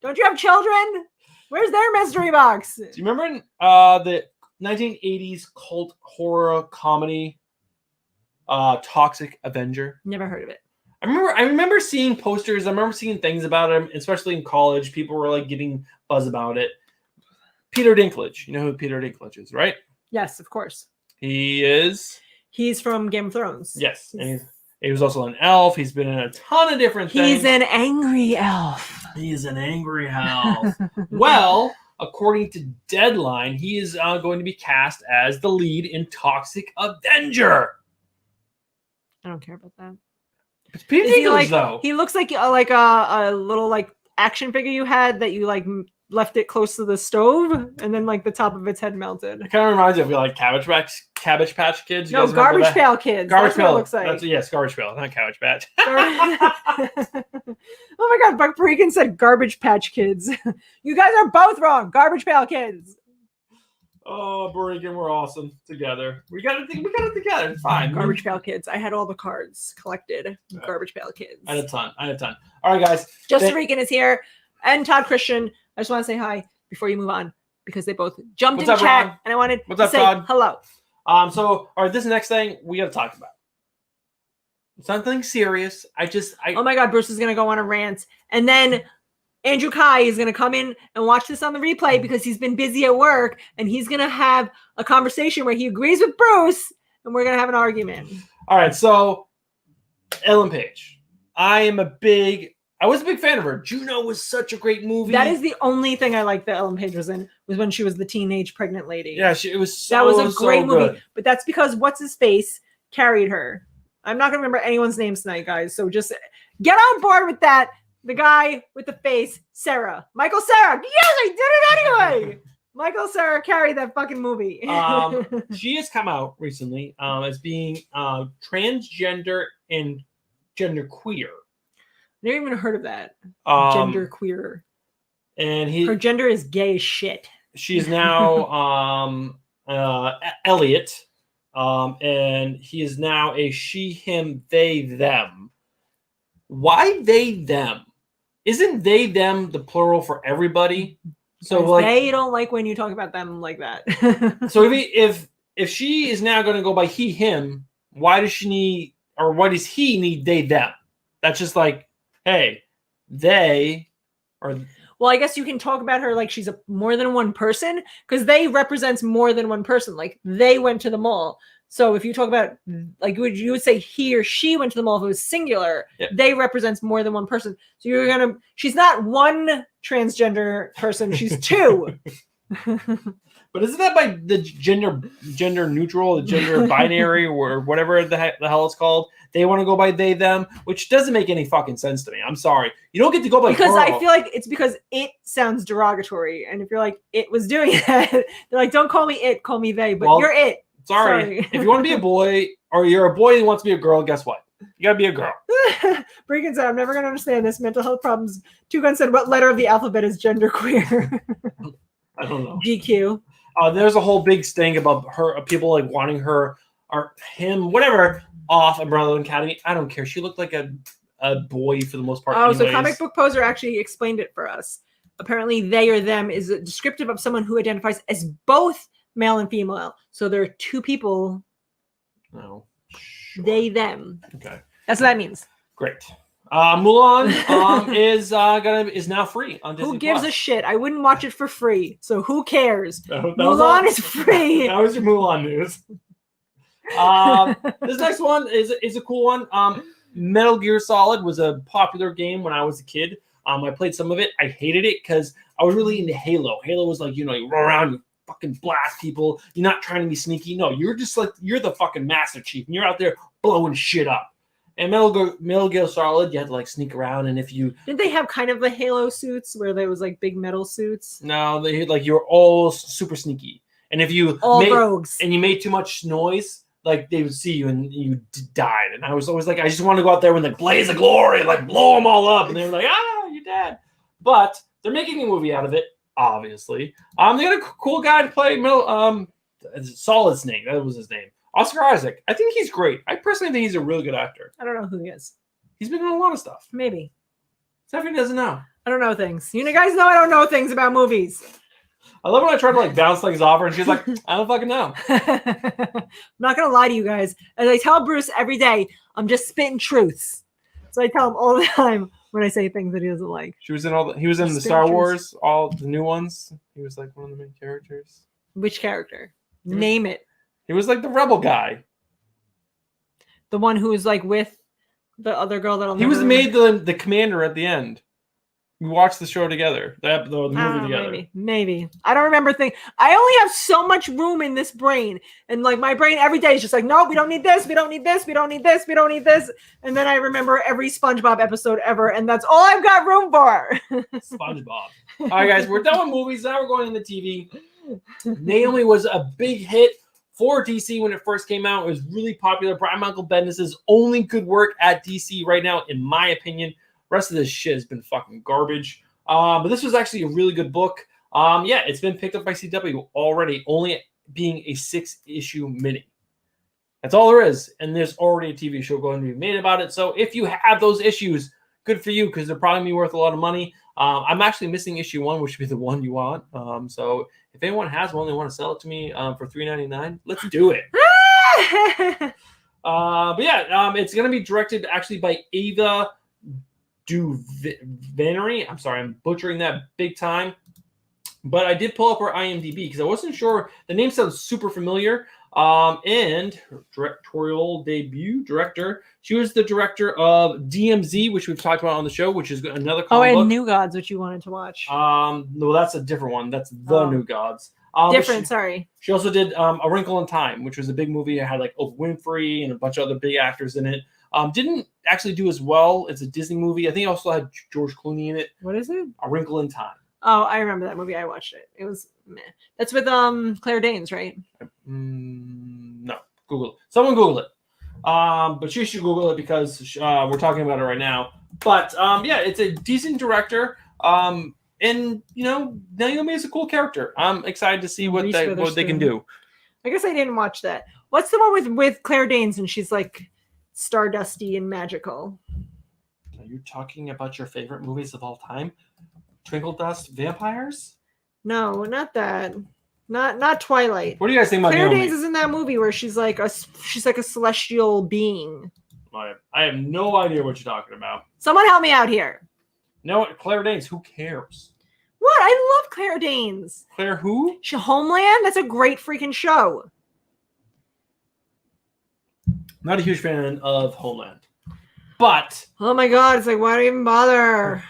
Don't you have children? Where's their mystery box? Do you remember the 1980s cult horror comedy Toxic Avenger? Never heard of it. I remember seeing posters. I remember seeing things about him, especially in college. People were like getting buzz about it. Peter Dinklage. You know who Peter Dinklage is, right? Yes, of course. He's from Game of Thrones. Yes. And he was also an elf. He's been in a ton of different things. He's an angry elf. He's an angry elf. Well, according to Deadline, he is going to be cast as the lead in Toxic Avenger. I don't care about that. It's Peter Dinklage, though. He looks like a little like action figure you had that you like left it close to the stove and then like the top of its head melted. It kind of reminds me of like Cabbage Patch Kids. You No, guys remember Garbage that? Pail Kids. Garbage That's what Pail. it looks like. Yes, Garbage Pail, not Cabbage Patch. Oh my God, Buck Bregan said Garbage Patch Kids. You guys are both wrong. Garbage Pail Kids. Oh, Bregan, we're awesome together. We got it together. It's fine. Garbage Pail Kids. I had all the cards collected. Yeah. Garbage Pail Kids. I had a ton. All right, guys. Justin Regan is here and Todd Christian. I just want to say hi before you move on because they both jumped What's in up, chat Ron? and I wanted What's to up, say Todd? hello. So, all right, this next thing we got to talk about. It's nothing serious. Oh my God, Bruce is going to go on a rant. And then Andrew Kai is going to come in and watch this on the replay because he's been busy at work and he's going to have a conversation where he agrees with Bruce and we're going to have an argument. All right, so Ellen Page. I was a big fan of her. Juno was such a great movie. That is the only thing I liked that Ellen Page was in, was when she was the teenage pregnant lady. Yeah, it was that was a great movie. Good. But that's because what's his face carried her. I'm not going to remember anyone's names tonight, guys. So just get on board with that. The guy with the face, Sarah. Michael Cera. Yes, I did it anyway. Michael Cera carried that fucking movie. She has come out recently as being transgender and genderqueer. Never even heard of that. Gender queer. And her gender is gay as shit. She's now Elliot. And he is now a she, him, they, them. Why they, them? Isn't they, them the plural for everybody? So like they don't like when you talk about them like that. So if she is now going to go by he, him, why does she need, or why does he need they, them? That's just like, hey, they are. Well, I guess you can talk about her like she's more than one person because they represents more than one person. Like they went to the mall. So if you talk about like you would say he or she went to the mall if it was singular, yeah. They represents more than one person. So she's not one transgender person, she's two. But isn't that by the gender neutral, the gender binary, or whatever the hell it's called? They want to go by they, them, which doesn't make any fucking sense to me. I'm sorry. You don't get to go by because plural. I feel like it's because it sounds derogatory. And if you're like, it was doing that, they're like, don't call me it, call me they, but you're it. Sorry. If you want to be a boy or you're a boy who wants to be a girl, guess what? You got to be a girl. Bregan said, I'm never going to understand this. Mental health problems. Two Gun said, what letter of the alphabet is genderqueer? I don't know. GQ. There's a whole big sting about her, people like wanting her or him, whatever, off Umbrella Academy. I don't care. She looked like a boy for the most part. Oh, anyways. So Comic Book Poser actually explained it for us. Apparently, they or them is a descriptive of someone who identifies as both male and female. So there are two people. No. Sure. They, them. Okay. That's what that means. Great. Mulan is now free on Disney+. Who gives a shit? I wouldn't watch it for free. So who cares? Mulan is free. That was your Mulan news. This next one is a cool one. Metal Gear Solid was a popular game when I was a kid. I played some of it. I hated it because I was really into Halo. Halo was like, you run around, you fucking blast people. You're not trying to be sneaky. No, you're just like, you're the fucking Master Chief, and you're out there blowing shit up. And Metal Gear Solid, you had to like sneak around, and if you didn't they have kind of the Halo suits where there was like big metal suits? No, they like you were all super sneaky, and if you rogues and you made too much noise, like they would see you and you died. And I was always like, I just want to go out there with like blaze of glory, like blow them all up, and they were like, you're dead. But they're making a movie out of it, obviously. They got a cool guy to play Solid Snake. That was his name. Oscar Isaac. I think he's great. I personally think he's a really good actor. I don't know who he is. He's been in a lot of stuff. Maybe. Stephanie doesn't know. I don't know things. You guys know I don't know things about movies. I love when I try to like bounce things off her and she's like, I don't fucking know. I'm not gonna lie to you guys. As I tell Bruce every day, I'm just spitting truths. So I tell him all the time when I say things that he doesn't like. He was in the Spin Star truths. Wars, all the new ones. He was like one of the main characters. Which character? He was- Name it. He was like the rebel guy. The one who was like with the other girl that'll He was made the commander at the end. We watched the show together, the movie together. Maybe. I don't remember things. I only have so much room in this brain. And like my brain every day is just like, no, we don't need this. We don't need this. We don't need this. We don't need this. And then I remember every SpongeBob episode ever. And that's all I've got room for. SpongeBob. All right, guys, we're done with movies. Now we're going into TV. Naomi was a big hit for DC when it first came out. It was really popular. Brian Michael Bendis' only good work at DC right now, in my opinion. Rest of this shit has been fucking garbage. But this was actually a really good book. Yeah, it's been picked up by CW already, only being a 6-issue mini. That's all there is. And there's already a TV show going to be made about it. So if you have those issues, good for you, because they're probably going to be worth a lot of money. I'm actually missing issue 1, which would be the one you want. So if anyone has one, they want to sell it to me for $3.99, let's do it. But yeah, it's going to be directed actually by Ava DuVernay. I'm sorry, I'm butchering that big time. But I did pull up her IMDb because I wasn't sure. The name sounds super familiar. And her directorial debut director, she was the director of DMZ, which we've talked about on the show, which is another comic book. New Gods, which you wanted to watch. No, that's a different one. That's The New Gods. Sorry. She also did A Wrinkle in Time, which was a big movie. It had like Oprah Winfrey and a bunch of other big actors in it. Didn't actually do as well. It's a Disney movie. I think it also had George Clooney in it. What is it? A Wrinkle in Time. Oh, I remember that movie. I watched it. It was meh. That's with Claire Danes, right? No. Google it. Someone Google it. But you should Google it because we're talking about it right now. But yeah, it's a decent director. And you know, Naomi is a cool character. I'm excited to see what they can do. I guess I didn't watch that. What's the one with Claire Danes and she's like stardusty and magical? Are you talking about your favorite movies of all time? Twinkle Dust Vampires? No, not that. Not Twilight. What do you guys think about Claire Naomi? Danes is in that movie where she's like a celestial being. I have no idea what you're talking about. Someone help me out here. No, Claire Danes. Who cares? What? I love Claire Danes. Claire who? Homeland. That's a great freaking show. Not a huge fan of Homeland, but Oh my god! It's like why do you even bother?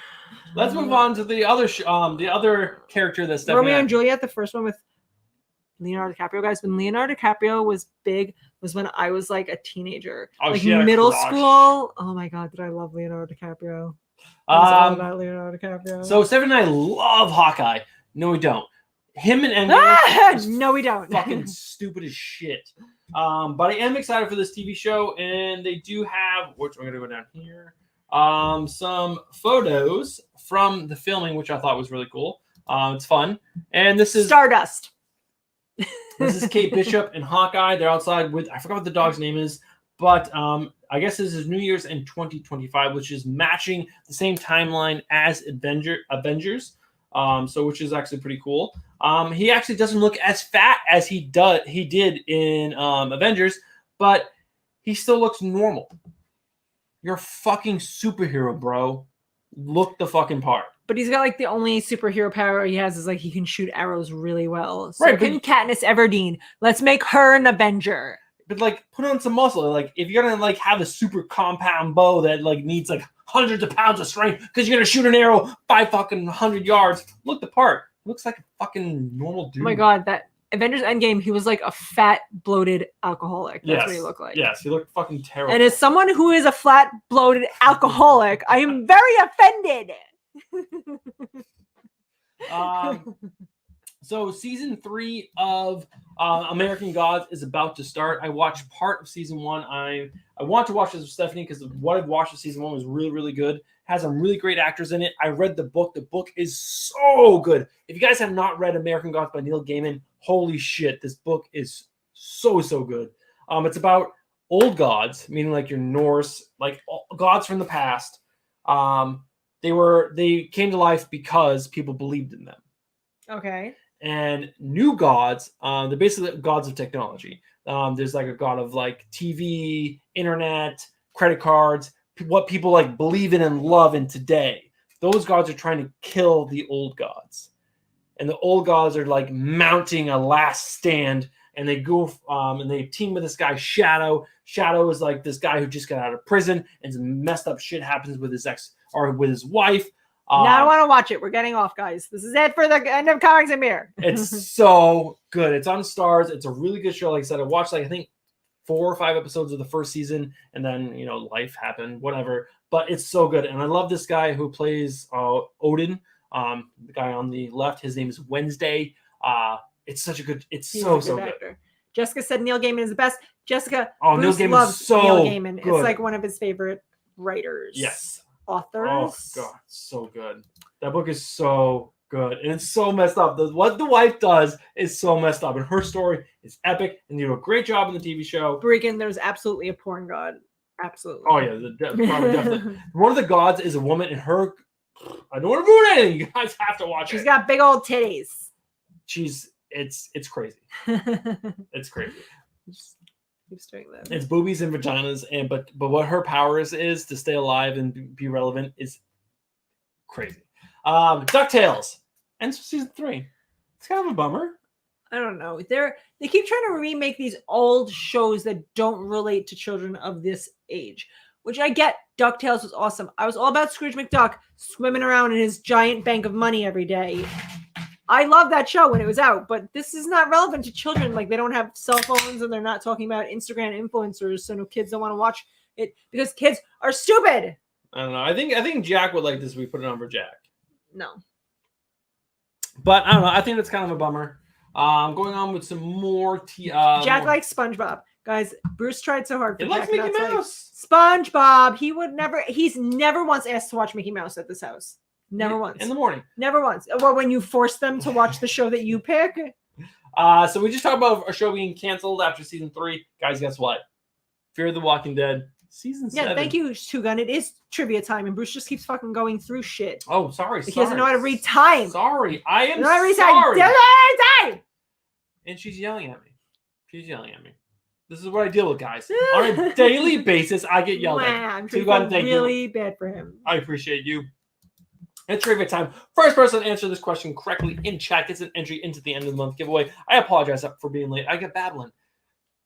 let's move on to the other the other character that's Stephanie. Romeo and Juliet, the first one with Leonardo DiCaprio. Guys, when Leonardo DiCaprio was big, was when I was like a teenager, like middle school. Oh my god, did I love Leonardo DiCaprio? All about Leonardo DiCaprio. So Stephanie and I love Hawkeye. No, we don't. Him and Endgame. No, we don't. Fucking stupid as shit. But I am excited for this TV show, and they do have, which I'm gonna go down here. Some photos from the filming, which I thought was really cool. It's fun, and this is Stardust. This is Kate Bishop and Hawkeye. They're outside with, I forgot what the dog's name is, but I guess this is New Year's in 2025, which is matching the same timeline as Avengers. So which is actually pretty cool. He actually doesn't look as fat as he did in Avengers, but he still looks normal. You're a fucking superhero, bro. Look the fucking part. But he's got like the only superhero power he has is like he can shoot arrows really well. So Right, can Katniss Everdeen. Let's make her an Avenger. But like, put on some muscle. Like, if you're gonna like have a super compound bow that like needs like hundreds of pounds of strength because you're gonna shoot an arrow 500 yards, look the part. Looks like a fucking normal dude. Oh my god, that Avengers Endgame, he was like a fat, bloated alcoholic. That's what he looked like. Yes, he looked fucking terrible. And as someone who is a flat, bloated alcoholic, I am very offended. So season 3 of American Gods is about to start. I watched part of season 1. I want to watch this with Stephanie because what I've watched of season 1 was really, really good. Has some really great actors in it. I read the book. The book is so good. If you guys have not read American Gods by Neil Gaiman, holy shit, this book is so good. It's about old gods, meaning like your Norse, like gods from the past, They came to life because people believed in them. Okay. And new gods, they're basically gods of technology. There's like a god of like TV, internet, credit cards, what people like believe in and love in today. Those gods are trying to kill the old gods, and the old gods are like mounting a last stand. And they go and they team with this guy Shadow. Shadow is like this guy who just got out of prison, and some messed up shit happens with his ex or with his wife. Now I want to watch it. We're getting off, guys. This is it for the end of Comics and Beer. It's so good. It's on Stars. It's a really good show. Like I said, I watched like I think 4 or 5 episodes of the first season, and then life happened, whatever. But it's so good, and I love this guy who plays Odin. The guy on the left, his name is Wednesday. It's such a good. It's He's so a good actor. Jessica said Neil Gaiman is the best. Jessica, Neil Bruce Gaiman loves is so Neil Gaiman. good. It's like one of his favorite writers. Yes. Authors. Oh god, so good. That book is so good, and it's so messed up. What the wife does is so messed up, and her story is epic. And you do a great job in the TV show. Bregan, there's absolutely a porn god. Absolutely. Oh yeah, probably definitely. One of the gods is a woman, and her. I don't want to ruin anything. You guys have to watch it. She's got big old titties. It's crazy. It's crazy. Keeps doing that. It's boobies and vaginas, but what her powers is to stay alive and be relevant is crazy. DuckTales ends season 3. It's kind of a bummer. I don't know. They keep trying to remake these old shows that don't relate to children of this age, which I get. DuckTales was awesome. I was all about Scrooge McDuck swimming around in his giant bank of money every day. I loved that show when it was out, but this is not relevant to children. Like, they don't have cell phones, and they're not talking about Instagram influencers, so no kids don't want to watch it because kids are stupid. I don't know. I think Jack would like this if we put it on for Jack. No. But I don't know. I think that's kind of a bummer. Going on with some more Jack likes SpongeBob. Guys, Bruce tried so hard for It likes Jack Mickey not to like Mouse. SpongeBob. He's never once asked to watch Mickey Mouse at this house. Never once. In the morning. Never once. Well, when you force them to watch the show that you pick. So we just talked about a show being canceled after season 3. Guys, guess what? Fear the Walking Dead season 7. Yeah, thank you, Two Gun. It is trivia time, and Bruce just keeps fucking going through shit. Oh, sorry. He doesn't know how to read time. Sorry. I am He doesn't know how to read sorry. time. And she's yelling at me. This is what I deal with, guys. On a daily basis, I get yelled at. I'm Two sure Gun, thank you. really bad for him. I appreciate you. It's trivia time. First person to answer this question correctly in chat gets an entry into the end of the month giveaway. I apologize for being late. I get babbling.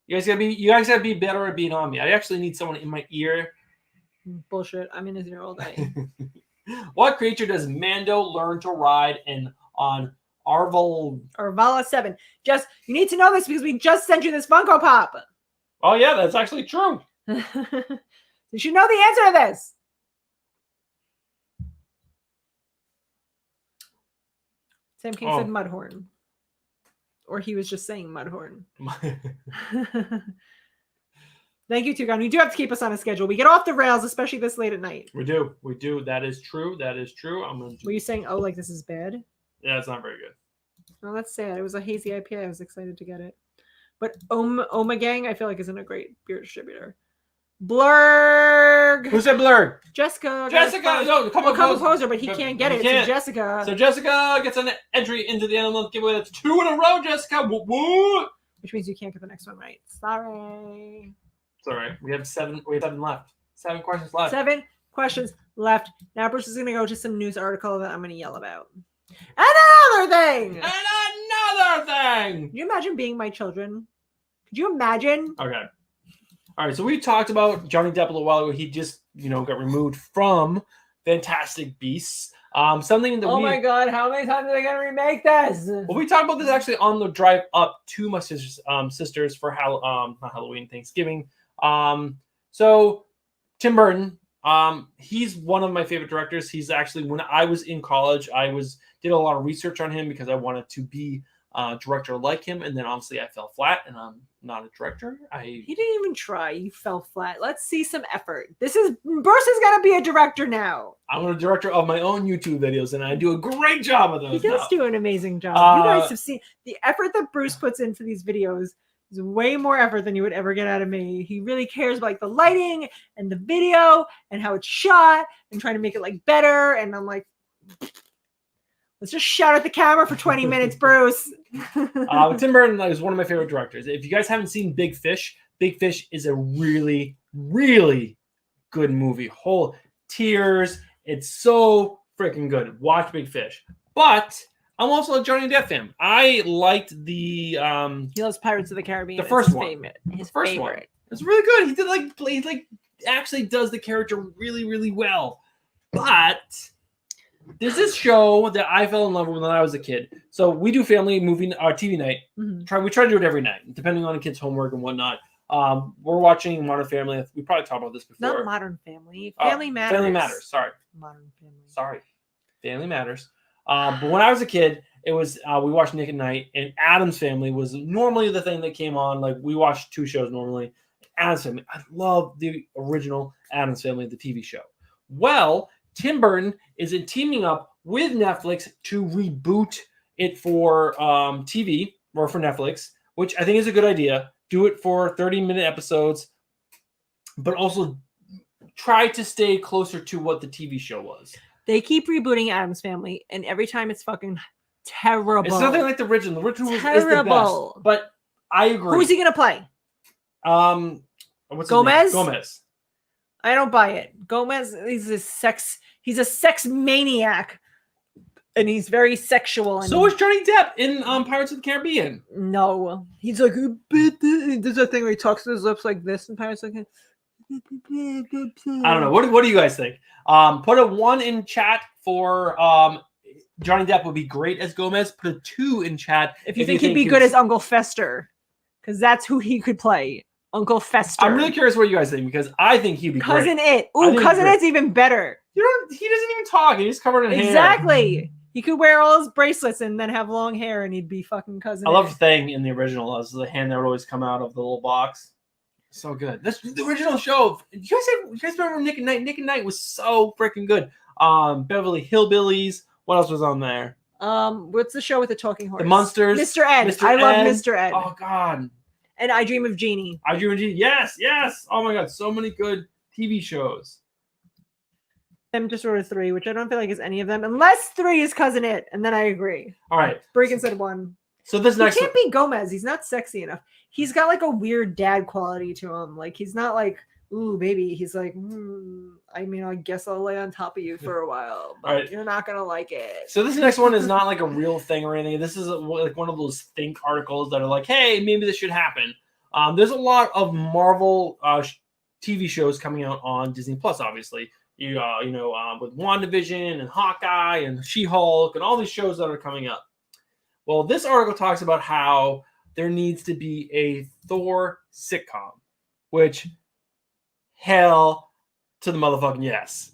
You guys gotta be better at being on me. I actually need someone in my ear. Bullshit. I'm in his ear all day. What creature does Mando learn to ride on Arvala 7. Just, you need to know this because we just sent you this Funko Pop. Oh yeah, that's actually true. You should know the answer to this. Sam King said Mudhorn. Or he was just saying Mudhorn. Thank you, Tugan. We do have to keep us on a schedule. We get off the rails, especially this late at night. We do. That is true. Were you saying, oh, like this is bad? Yeah, it's not very good. Well, that's sad. It was a hazy IPA. I was excited to get it. But Oma Gang, I feel like, isn't a great beer distributor. Blurg. Who said Blurg? Jessica. No, come on, composer, but he can't get it. It's Jessica. So Jessica gets an entry into the end of the month giveaway. That's 2 in a row, Jessica. Woo! Which means you can't get the next one right. Sorry. It's all right. We have 7 left. 7 questions left. 7 questions left. Now Bruce is going to go to some news article that I'm going to yell about. Another thing. Can you imagine being my children? Could you imagine? Okay. All right. So we talked about Johnny Depp a little while ago. He just, got removed from Fantastic Beasts. Something that my God, how many times are they going to remake this? Well, we talked about this actually on the drive up to my sisters for not Halloween, Thanksgiving. So Tim Burton, he's one of my favorite directors. He's actually, when I was in college, did a lot of research on him because I wanted to be a director like him, and then obviously I fell flat, and I'm not a director. He didn't even try. You fell flat. Let's see some effort. Bruce is gonna be a director now. I'm a director of my own YouTube videos, and I do a great job of those. He does do an amazing job. You guys have seen the effort that Bruce puts into these videos It's way more effort than you would ever get out of me. He really cares about like the lighting and the video and how it's shot and trying to make it like better. And I'm like, let's just shout at the camera for 20 minutes, Bruce. Tim Burton is one of my favorite directors. If you guys haven't seen Big Fish is a really, really good movie. Whole tears. It's so freaking good. Watch Big Fish. But I'm also a Johnny Depp fan. I liked the He loves Pirates of the Caribbean. The It's first his one. favorite. His the first favorite. one. It's really good. He did actually does the character really, really well. But there's this show that I fell in love with when I was a kid. So we do family movie TV night. Mhm. We try to do it every night, depending on the kids' homework and whatnot. We're watching Modern Family. We probably talked about this before. Not Modern Family. Family Matters. Family Matters. Sorry. Modern Family. Sorry. Family Matters. But when I was a kid, it was we watched Nick at Night, and Addams Family was normally the thing that came on. Like we watched 2 shows normally. Addams Family. I love the original Addams Family, the TV show. Well, Tim Burton is teaming up with Netflix to reboot it for TV or for Netflix, which I think is a good idea. Do it for 30-minute episodes, but also try to stay closer to what the TV show was. They keep rebooting Addams Family, and every time it's fucking terrible. It's nothing like the original. The original is the Terrible. best. But I agree. Who's he gonna play? What's his Gomez? name? Gomez. I don't buy it. Gomez, he's a sex maniac, and he's very sexual. And So is Johnny Depp in Pirates of the Caribbean. no, he's like there's a thing where he talks to his lips like this in Pirates of the Caribbean. I don't know. What do you guys think? Put a 1 in chat for Johnny Depp would be great as Gomez. Put a 2 in chat If you think he'd be good as Uncle Fester, because that's who he could play, Uncle Fester. I'm really curious what you guys think because I think he'd be Cousin great. It. Ooh, think Cousin he's It's even better. He doesn't even talk. He's covered in hair. Exactly. He could wear all his bracelets and then have long hair, and he'd be fucking Cousin I It. love the thing in the original. As the hand that would always come out of the little box. So good. That's the original show. You guys remember Nick at Night? Nick at Night was so freaking good. Beverly Hillbillies. What else was on there? What's the show with the talking horse? The Monsters. Mr. Ed. Mr. I love Ed. Mr. Ed. Oh God. And I Dream of Jeannie. I Dream of Jeannie. Yes. Oh my God. So many good TV shows. Them just wrote a 3, which I don't feel like is any of them, unless 3 is Cousin It, and then I agree. All right. Breaking said 1. So this He next can't be Gomez. He's not sexy enough. He's got like a weird dad quality to him. Like he's not like, ooh, baby. He's like, I mean, I guess I'll lay on top of you for a while, but Alright. you're not gonna like it. So this next one is not like a real thing or anything. This is like one of those think articles that are like, hey, maybe this should happen. There's a lot of Marvel TV shows coming out on Disney Plus. Obviously, with WandaVision and Hawkeye and She-Hulk and all these shows that are coming up. Well, this article talks about how there needs to be a Thor sitcom, which hell to the motherfucking yes.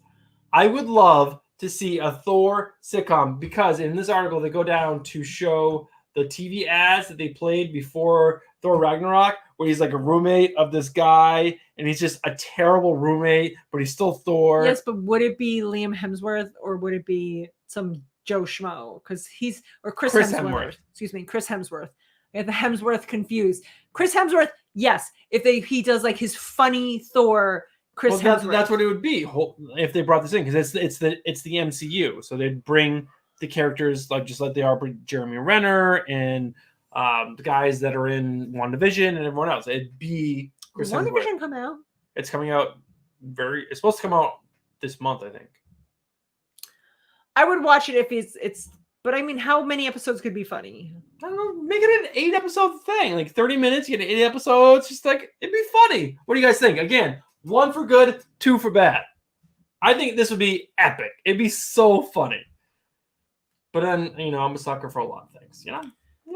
I would love to see a Thor sitcom because in this article they go down to show the TV ads that they played before Thor Ragnarok, where he's like a roommate of this guy and he's just a terrible roommate, but he's still Thor. Yes, but would it be Liam Hemsworth or would it be some Joe Schmo? Because Chris Hemsworth. Excuse me, Chris Hemsworth. I get the Hemsworth confused. Chris Hemsworth, yes. If he does like his funny Thor, Hemsworth. That's what it would be if they brought this in because it's the MCU, so they'd bring the characters like they are Jeremy Renner and the guys that are in WandaVision and everyone else. It'd be Chris Hemsworth. WandaVision come out? It's coming out it's supposed to come out this month, I think. I would watch it if it's but I mean, how many episodes could be funny? I don't know, make it an 8-episode thing, like 30 minutes, you get 8 episodes, just like it'd be funny. What do you guys think? Again, 1 for good, 2 for bad. I think this would be epic. It'd be so funny. But then, I'm a sucker for a lot of things,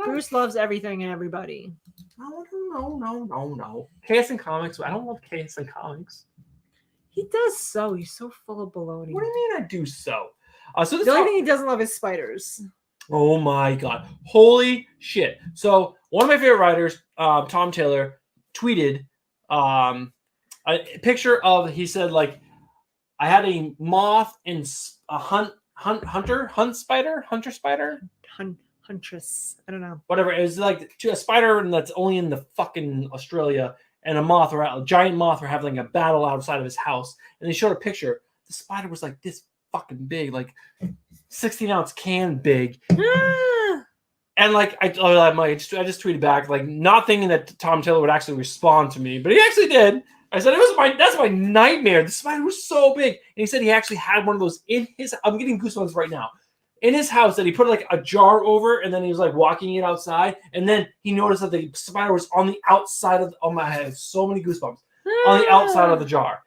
Bruce loves everything and everybody. No. Chaos and Comics. I don't love Chaos and Comics. He does so. He's so full of baloney. What do you mean I do so? So The only thing he doesn't love is spiders. Oh my God. Holy shit. So one of my favorite writers, Tom Taylor, tweeted a picture of, he said, like, I had a moth and a hunter spider. Hunter Huntress. I don't know. Whatever. It was like a spider that's only in the fucking Australia, and a giant moth were having a battle outside of his house. And they showed a picture. The spider was like this fucking big, like 16-ounce can big. And like I just tweeted back, like not thinking that Tom Taylor would actually respond to me, but he actually did. I said that's my nightmare. The spider was so big, and he said he actually had one of those in his. I'm getting goosebumps right now. In his house, that he put like a jar over, and then he was like walking it outside, and then he noticed that the spider was on the outside of. Oh my head, so many goosebumps on the outside of the jar.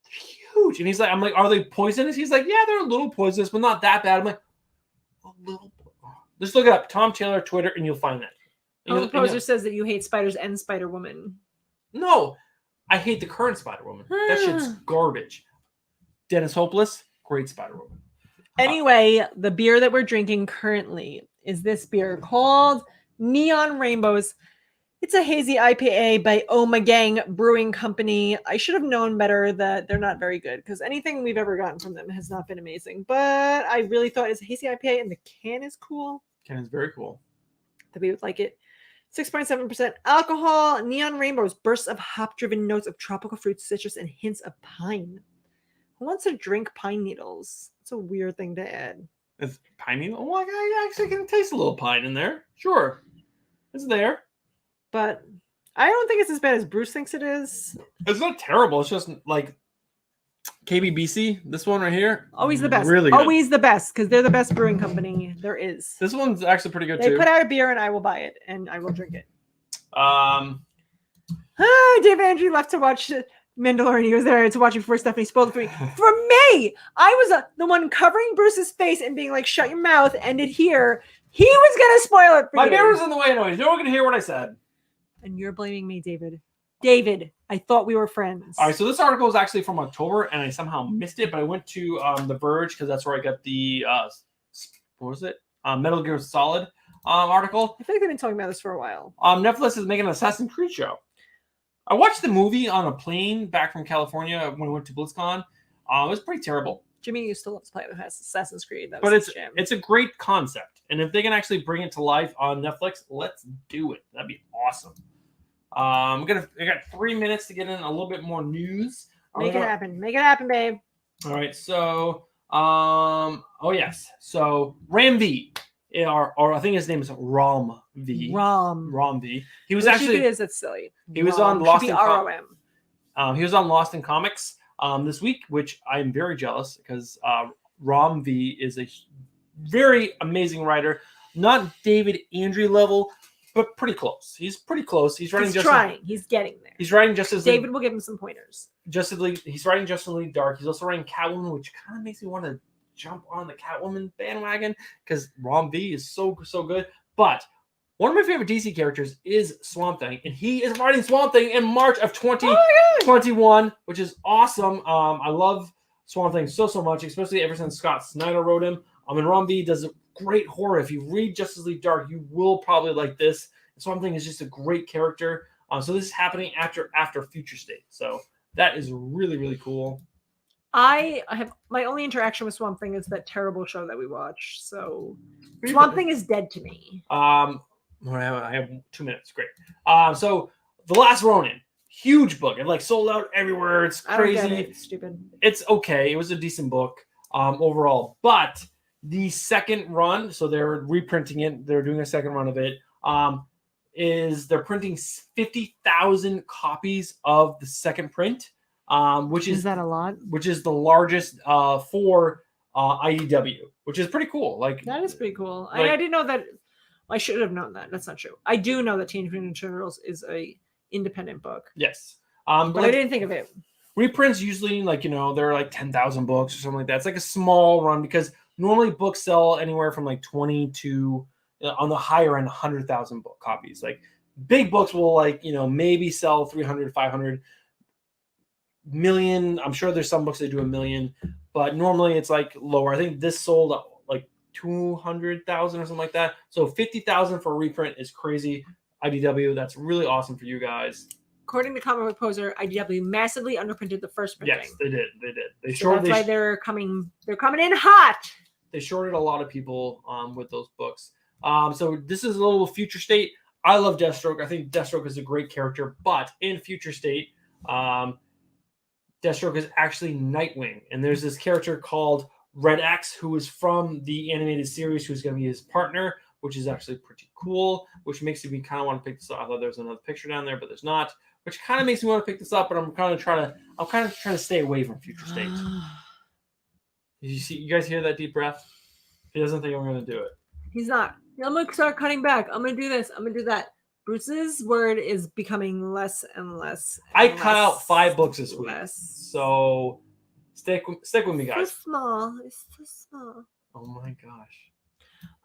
They're huge, and he's like, I'm like, are they poisonous? He's like, yeah, they're a little poisonous, but not that bad. I'm like, a little. Just look it up, Tom Taylor Twitter, and you'll find that. The poser says that you hate spiders and Spider Woman. No, I hate the current Spider Woman. That shit's garbage. Dennis Hopeless, great Spider Woman. Anyway, the beer that we're drinking currently is this beer called Neon Rainbows. It's a hazy IPA by Omegang Brewing Company. I should have known better that they're not very good because anything we've ever gotten from them has not been amazing. But I really thought it's a hazy IPA and the can is cool. Can is very cool. That we would like it. 6.7% alcohol, neon rainbows, bursts of hop-driven notes of tropical fruits, citrus, and hints of pine. Who wants to drink pine needles? It's a weird thing to add. It's pine needle? Oh, I actually can taste a little pine in there. Sure. It's there. But I don't think it's as bad as Bruce thinks it is. It's not terrible. It's just like KBBC, this one right here. Always the best. Really good. Always the best because they're the best brewing company there is. This one's actually pretty good they too. They put out a beer and I will buy it and I will drink it. Dave Andrew left to watch Mandalorian. He was there to watch it before Stephanie spoiled it for me. For me, I was the one covering Bruce's face and being like, shut your mouth, end it here. He was going to spoil it for you. My beer was in the way anyways. No one can hear what I said. And you're blaming me, David. David, I thought we were friends. All right, so this article is actually from October, and I somehow missed it, but I went to The Verge because that's where I got the what was it? Metal Gear Solid article. I feel like they've been talking about this for a while. Netflix is making an Assassin's Creed show. I watched the movie on a plane back from California when we went to BlizzCon. It was pretty terrible. Jimmy used to love to play with Assassin's Creed. But it's a great concept, and if they can actually bring it to life on Netflix, let's do it. That'd be awesome. I got 3 minutes to get in a little bit more news. Make it happen. Make it happen, babe. All right. So, oh yes. So Ram V, or I think his name is Ram V. Ram V. He was actually. It is. That's silly. He was on Lost in ROM. He was on Lost in Comics this week, which I'm very jealous because Ram V is a very amazing writer. Not David Andrew level, but pretty close. He's pretty close. He's writing. He's getting there. He's writing Justice League. David will give him some pointers. Justice League. He's writing Justice League Dark. He's also writing Catwoman, which kind of makes me want to jump on the Catwoman bandwagon because Ram V is so good. But one of my favorite DC characters is Swamp Thing, and he is writing Swamp Thing in March of 2021, which is awesome. I love Swamp Thing so much, especially ever since Scott Snyder wrote him. And Ram V does a great horror. If you read Justice League Dark, you will probably like this. Swamp Thing is just a great character. So this is happening after Future State. So that is really, really cool. I have my only interaction with Swamp Thing is that terrible show that we watched. So Swamp Thing is dead to me. I have 2 minutes. Great. So The Last Ronin, huge book. It like sold out everywhere. It's crazy. I don't get it. It's stupid. It's okay. It was a decent book overall, but the second run, so they're reprinting it. They're doing a second run of it. They're printing 50,000 copies of the second print, which is that a lot? Which is the largest for IDW, which is pretty cool. Like that is pretty cool. I didn't know that. I should have known that. That's not true. I do know that Teenage Mutant Ninja Turtles is a independent book. Yes, but I didn't think of it. Reprints usually they're like 10,000 books or something like that. It's like a small run because normally books sell anywhere from like 20 to on the higher end 100,000 book copies. Like big books will maybe sell 300, 500 million. I'm sure there's some books that do 1 million, but normally it's like lower. I think this sold like 200,000 or something like that. So 50,000 for a reprint is crazy. IDW, that's really awesome for you guys. According to Comic Book Poser, IDW massively underprinted the first printing. Yes, they did. That's why they're coming in hot. They shorted a lot of people with those books. So this is a little future state. I love Deathstroke. I think Deathstroke is a great character, but in future state, Deathstroke is actually Nightwing, and there's this character called Red X who is from the animated series, who's going to be his partner, which is actually pretty cool. Which makes me kind of want to pick this up. I thought there was another picture down there, but there's not. Which kind of makes me want to pick this up, but I'm kind of trying to stay away from future state. You guys hear that deep breath? He doesn't think I'm going to do it. He's not. I'm going to start cutting back. I'm going to do this. I'm going to do that. Bruce's word is becoming less and less. I cut out 5 books this week. Less. So stick with me, guys. It's too small. It's too small. Oh my gosh.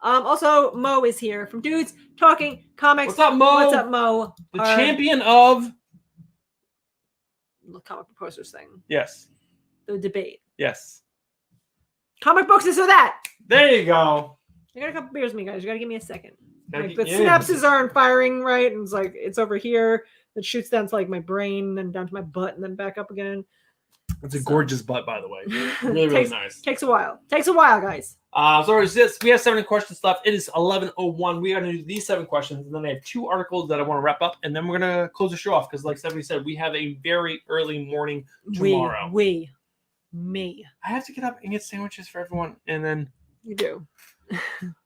Also, Mo is here from Dudes Talking Comics. What's up, Mo? What's up, Mo? The champion of the comic book posters thing. Yes. The debate. Yes. Comic books is so that. There you go. I got a couple beers with me, guys. You got to give me a second. Gotta The synapses aren't firing right, and it's over here. It shoots down to my brain, and down to my butt, and then back up again. It's a gorgeous butt, by the way. Really nice. Takes a while. Takes a while, guys. So we have 7 questions left. It is 11:01. We are going to do these 7 questions, and then I have 2 articles that I want to wrap up, and then we're going to close the show off because, like Stephanie said, we have a very early morning tomorrow. Me. I have to get up and get sandwiches for everyone, and then you do.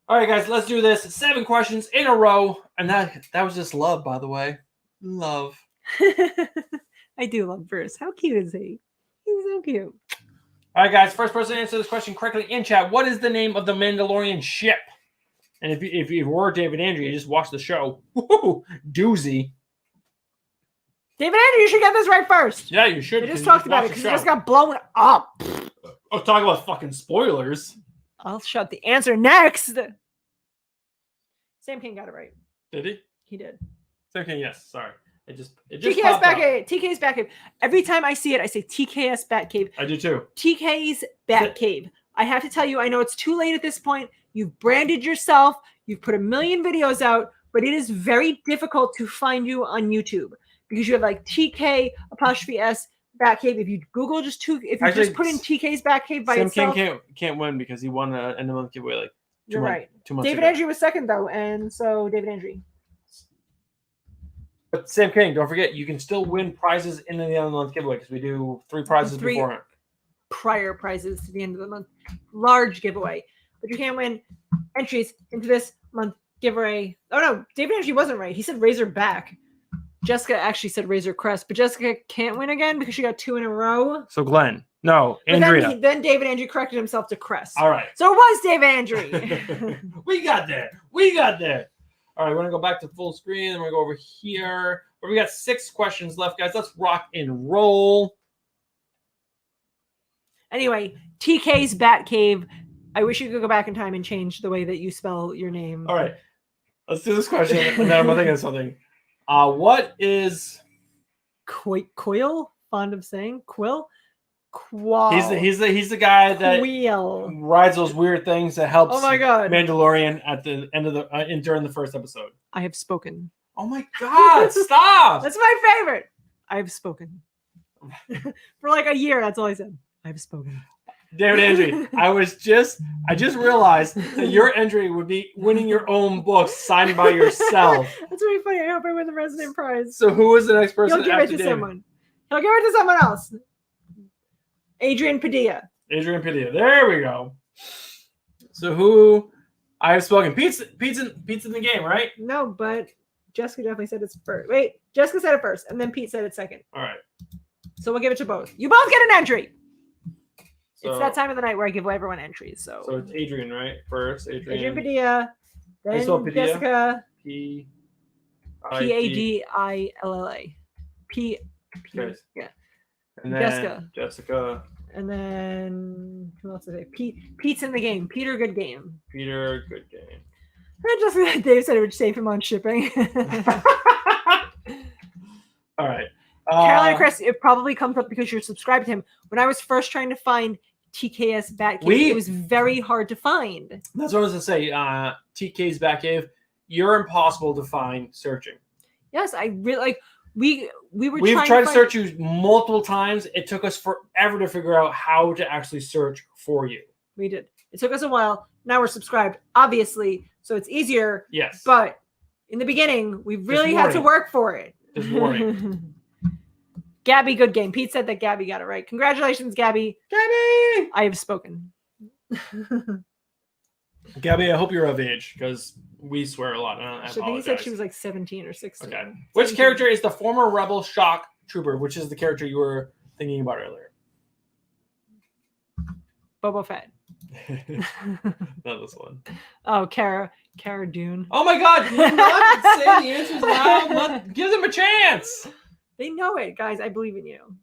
All right, guys, let's do this. 7 questions in a row, and that was just love, by the way. Love. I do love Bruce. How cute is he? He's so cute. All right, guys. First person to answer this question correctly in chat. What is the name of the Mandalorian ship? And if you were David Andrew, you just watched the show. Woo-hoo, doozy. David Andrew, you should get this right first. Yeah, you should. I just talked about it because it just got blown up. Oh, talk about fucking spoilers. I'll shut the answer next. Sam King got it right. Did he? He did. Sam King, yes. Sorry. It just TKS Batcave. TK's Batcave. Every time I see it, I say TKS Batcave. I do too. TK's Batcave. I have to tell you, I know it's too late at this point. You've branded yourself. You've put a million videos out, but it is very difficult to find you on YouTube because you have TK 'S Batcave. If you Google just just put in TK's Batcave by itself. Sam King can't win because he won an end of month giveaway You're right. 2 months David ago. Andrew was second though, and so David Andrew. But Sam King, don't forget, you can still win prizes in the end of the month giveaway because we do 3 prizes beforehand. Prior prizes to the end of the month. Large giveaway. But you can't win entries into this month giveaway. Oh no, David Andrew wasn't right. He said Razorback. Jessica actually said Razor Crest, but Jessica can't win again because she got 2 in a row. So Glenn. No, But Andrea. then David Andrew corrected himself to Crest. All right. So it was David Andrew. We got there. All right, we're going to go back to full screen, and we're going to go over here. But we got 6 questions left, guys. Let's rock and roll. Anyway, TK's Batcave. I wish you could go back in time and change the way that you spell your name. All right. Let's do this question, and then I'm going to think of something. What is... Quill? Fond of saying? Quill? Qual. He's the guy that Quill. rides those weird things that helps Oh my God. Mandalorian at the end of during the first episode. I have spoken. Oh my God, stop. That's my favorite. I have spoken. For a year, that's all I said. I have spoken. David Andrew, I just realized that your entry would be winning your own book signed by yourself. That's really funny. I hope I win the Resident Prize. So who is the next person? He'll give it to David? someone. He'll give it to someone else. Adrian Padilla. Adrian Padilla. There we go. So who? I have spoken. Pete's in the game, right? No, but Jessica definitely said it's first. Wait, Jessica said it first, and then Pete said it second. All right. So we'll give it to both. You both get an entry. So, it's that time of the night where I give everyone entries. So it's Adrian, right? First, Adrian Padilla. Then Padilla? Jessica. Padilla. P. Okay. Yeah. And then Jessica. And then who else is it? Pete's in the game. Peter, good game. Peter, good game. And Jessica, Dave said it would save him on shipping. All right. Carolina Chris, it probably comes up because you're subscribed to him. When I was first trying to find TKS Batcave, it was very hard to find. That's what I was going to say. TK's Batcave, you're impossible to find searching. Yes, I really We've tried to search you multiple times. It took us forever to figure out how to actually search for you. We did. It took us a while. Now we're subscribed. Obviously, so it's easier. Yes. But in the beginning, we really had to warning. work for it. Just warning. Gabby, good game. Pete said that Gabby got it right. Congratulations, Gabby. Gabby! I have spoken. Gabby, I hope you're of age because we swear a lot. I I think he said she was like 17 or 16. Okay. Which character is the former rebel shock trooper, which is the character you were thinking about earlier? Boba Fett. Not this one. Oh, Cara Dune. Oh my god, can you not say the answers loud? Give them a chance. They know it, guys. I believe in you.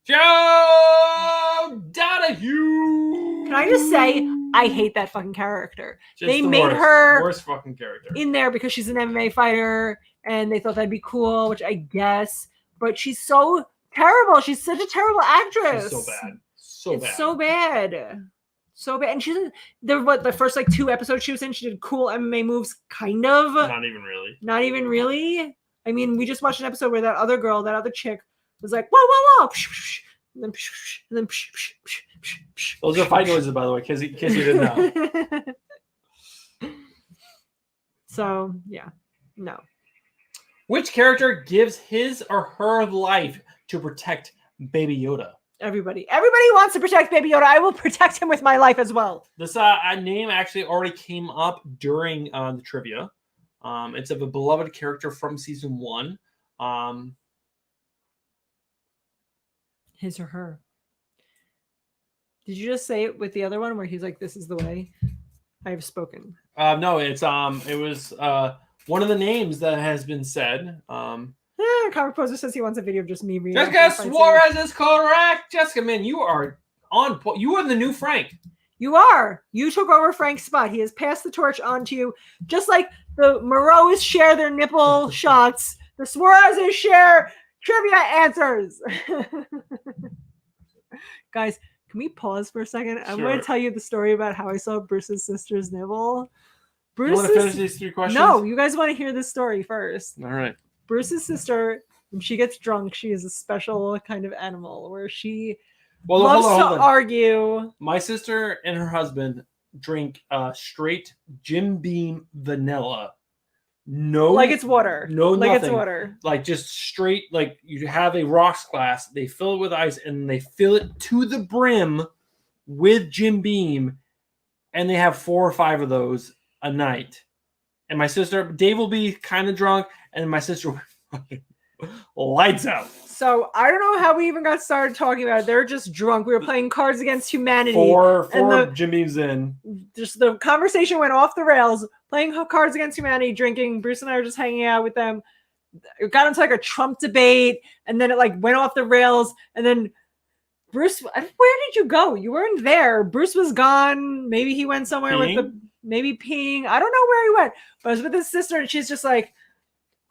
Joe Donahue. Can I just say, I hate that fucking character. Just They the made her worst fucking character. in there because she's an MMA fighter, and they thought that'd be cool, which I guess. But she's so terrible. She's such a terrible actress. She's so bad. It's so bad. So bad. And she's in the first like 2 episodes she was in, she did cool MMA moves, kind of. Not even really. Not even really. I mean, we just watched an episode where that other chick was like, whoa, whoa, whoa. And then Those are fight noises, by the way, in case you didn't know. So, yeah. No. Which character gives his or her life to protect Baby Yoda? Everybody wants to protect Baby Yoda. I will protect him with my life as well. This name actually already came up during the trivia. It's of a beloved character from season 1. His or her. Did you just say it with the other one where he's like, "This is the way"? I have spoken. No, it was one of the names that has been said. Comic Poser says he wants a video of just me reading. Jessica Suarez is correct. Jessica, man, you are on point. You are the new Frank. You are. You took over Frank's spot. He has passed the torch on to you. Just like the Moreaus share their nipple shots, the Suarezes share trivia answers. Guys, can we pause for a second? I'm going to tell you the story about how I saw Bruce's sister's nipple. You want to finish these 3 questions? No, you guys want to hear this story first. All right. Bruce's sister, when she gets drunk, she is a special kind of animal where she loves to argue. My sister and her husband drink straight Jim Beam vanilla. No, like it's water. No, like nothing. It's water. Like just straight. Like you have a rocks glass, they fill it with ice, and they fill it to the brim with Jim Beam, and they have 4 or 5 of those a night. And my sister, Dave, will be kind of drunk, and my sister lights out. So I don't know how we even got started talking about it. They're just drunk. We were playing Cards Against Humanity. Four Jim Beams in. Just the conversation went off the rails. Playing Cards Against Humanity, drinking. Bruce and I were just hanging out with them. It got into like a Trump debate, and then it like went off the rails. And then Bruce, where did you go? You weren't there. Bruce was gone. Maybe he went somewhere maybe peeing. I don't know where he went. But I was with his sister, and she's just like,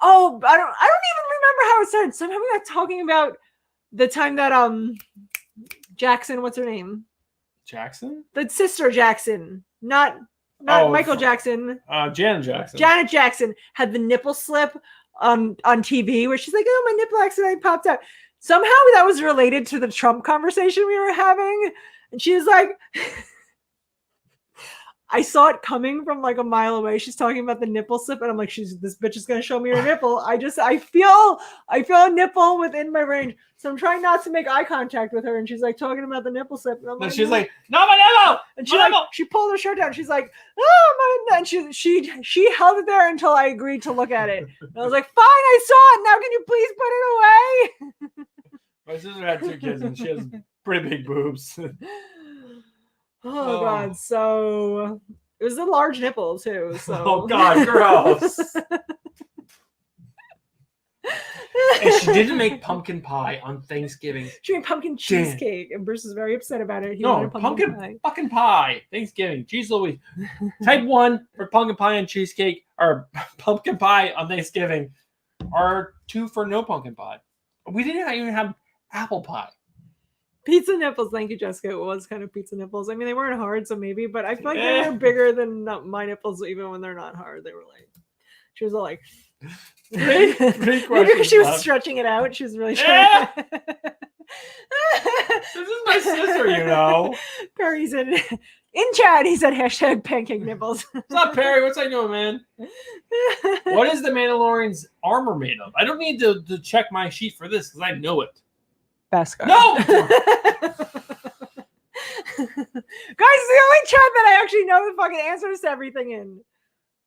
oh, I don't even remember how it started. Somehow we got talking about the time that Jackson, what's her name? Jackson? The sister Jackson, not Michael Jackson. Janet Jackson. Janet Jackson had the nipple slip on TV where she's like, oh, my nipple accidentally popped out. Somehow that was related to the Trump conversation we were having. And she was like, I saw it coming from like a mile away. She's talking about the nipple slip, and I'm like, this bitch is gonna show me her nipple. I feel a nipple within my range. So I'm trying not to make eye contact with her, and she's like talking about the nipple slip. And I'm like, she's like, no, my nipple! And she pulled her shirt down. She's like, oh my, and she held it there until I agreed to look at it. And I was like, fine, I saw it. Now can you please put it away? My sister had 2 kids, and she has pretty big boobs. Oh God! So it was a large nipple too. So oh God, gross! And she didn't make pumpkin pie on Thanksgiving. She made pumpkin cheesecake, and Bruce was very upset about it. He wanted pumpkin pie. Thanksgiving. Jeez Louise. Type 1 for pumpkin pie and cheesecake, or pumpkin pie on Thanksgiving, or 2 for no pumpkin pie. We didn't even have apple pie. Pizza nipples, thank you, Jessica. It was kind of pizza nipples. I mean, they weren't hard, so maybe, but I feel like they were bigger than my nipples, even when they're not hard. They were like, she was all like, maybe because she was stretching it out. She was really trying. This is my sister, you know. Perry's in In chat, he said hashtag pancake nipples. What's up, Perry? What's I doing, man? What is the Mandalorian's armor made of? I don't need to check my sheet for this because I know it. Beskar. No! Guys, it's the only chat that I actually know the fucking answers to everything in.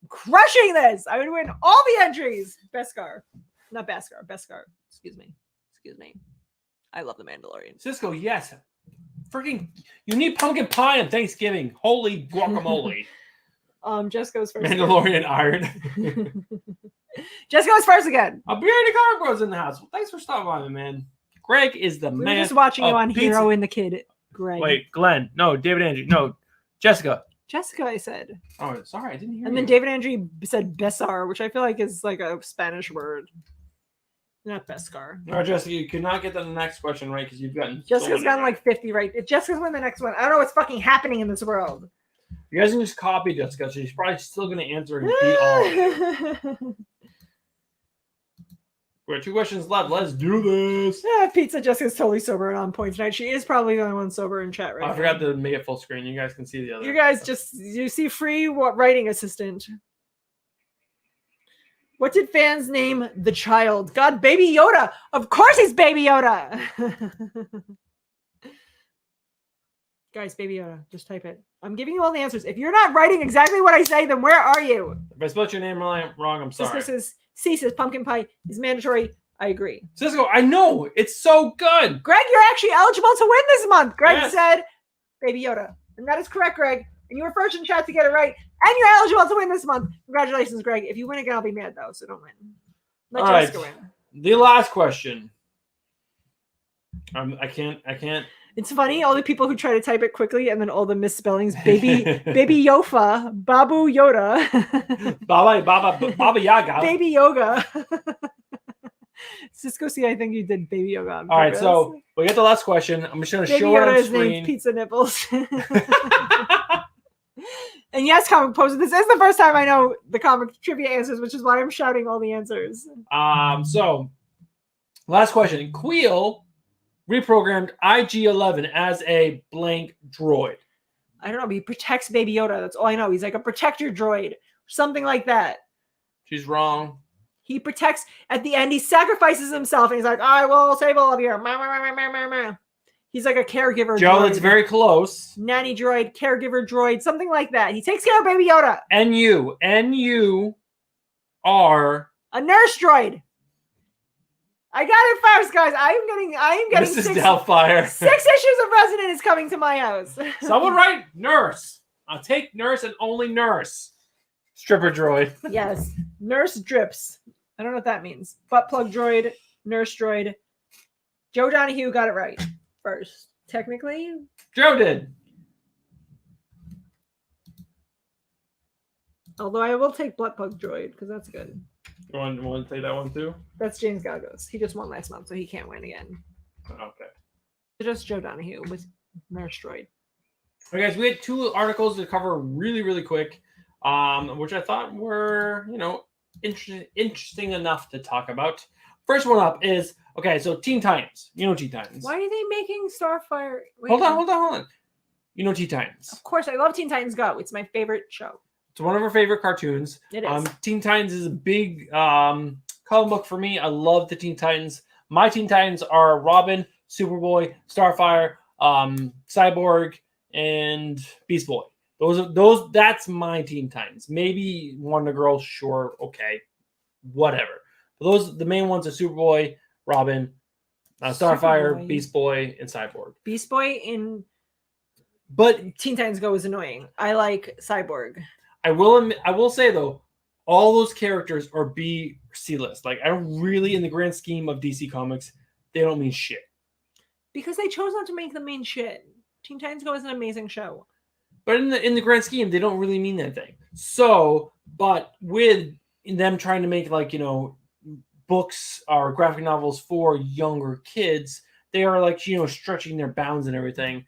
Crushing this. I would win all the entries. Beskar. Not Beskar. Beskar. Excuse me. I love the Mandalorian. Cisco, yes. Freaking, you need pumpkin pie on Thanksgiving. Holy guacamole. Jess goes first. Mandalorian iron. Jess goes first again. A bearded comic bros in the house. Well, thanks for stopping by, man. Greg is the We were man. just watching you on pizza. Hero and the Kid. Greg. Wait, Glenn. No, David Andrew. No, Jessica. Jessica, I said. Oh, sorry, I didn't hear And you. then David Andrew said Besar, which I feel like is like a Spanish word. Not Beskar. No, Jessica, you cannot get the next question right because you've gotten. Jessica's so gotten many like 50 right. If Jessica's win the next one, I don't know what's fucking happening in this world. You guys can just copy Jessica. So she's probably still going to answer and beat all of you. We have 2 questions left. Let's do this. Pizza Jessica's totally sober and on point tonight. She is probably the only one sober in chat right now. I forgot to make it full screen. You guys can see the other. You guys you see free writing assistant. What did fans name the child? God, Baby Yoda. Of course he's Baby Yoda. Guys, Baby Yoda. Just type it. I'm giving you all the answers. If you're not writing exactly what I say, then where are you? If I spelled your name wrong, I'm sorry. C says pumpkin pie is mandatory. I agree. Cisco, I know. It's so good. Greg, you're actually eligible to win this month. Greg Yes. said Baby Yoda. And that is correct, Greg. And you were first in chat to get it right. And you're eligible to win this month. Congratulations, Greg. If you win again, I'll be mad, though, so don't win. Let All Jessica right. win. The last question. I can't. It's funny, all the people who try to type it quickly and then all the misspellings. Baby Yofa, Babu Yoda, Baba Yaga. Baby Yoga. Cisco, see, I think you did Baby Yoga. On All right, purpose. so we get the last question. I'm just going to Baby show it Yoda on is named screen. Pizza Nipples. And yes, comic poser, this is the first time I know the comic trivia answers, which is why I'm shouting all the answers. So last question. Queel reprogrammed IG-11 as a blank droid. I don't know, but he protects Baby Yoda. That's all I know. He's like a protector droid, something like that. She's wrong. He protects at the end. He sacrifices himself, and he's like, "I will save all of you." Meh, meh, meh, meh, meh, meh. He's like a caregiver. Joe, droid. that's very close. Nanny droid, caregiver droid, something like that. He takes care of Baby Yoda. And you are A nurse droid. I got it first, guys. I am getting Mrs. six Doubtfire. issues of Resident is coming to my house. Someone write nurse. I'll take nurse and only nurse. Stripper droid. Yes. Nurse drips. I don't know what that means. Butt plug droid, nurse droid. Joe Donahue got it right first. Technically. Joe did. Although I will take butt plug droid because that's good. You want to take that one too? That's James Galgos. He just won last month, so he can't win again. Okay. It's just Joe Donahue with nurse droid. All right, guys, we had 2 articles to cover really, really quick, which I thought were, interesting enough to talk about. First one up is, okay, so Teen Titans. You know Teen Titans. Why are they making Starfire? Wait, Hold on. You know Teen Titans. Of course, I love Teen Titans Go. It's my favorite show. It's one of our favorite cartoons. It is. Teen Titans is a big comic book for me. I love the Teen Titans. My Teen Titans are Robin, Superboy, Starfire, Cyborg, and Beast Boy. That's my Teen Titans. Maybe Wonder Girl, sure, okay, whatever. But the main ones are Superboy, Robin, Starfire, Superboy. Beast Boy, and Cyborg. Beast Boy in But Teen Titans Go is annoying. I like Cyborg. I will say though, all those characters are B or C list. Like I don't really, in the grand scheme of DC Comics, they don't mean shit. Because they chose not to make the main shit. Teen Titans Go is an amazing show. But in the grand scheme, they don't really mean anything. So, but with them trying to make books or graphic novels for younger kids, they are stretching their bounds and everything.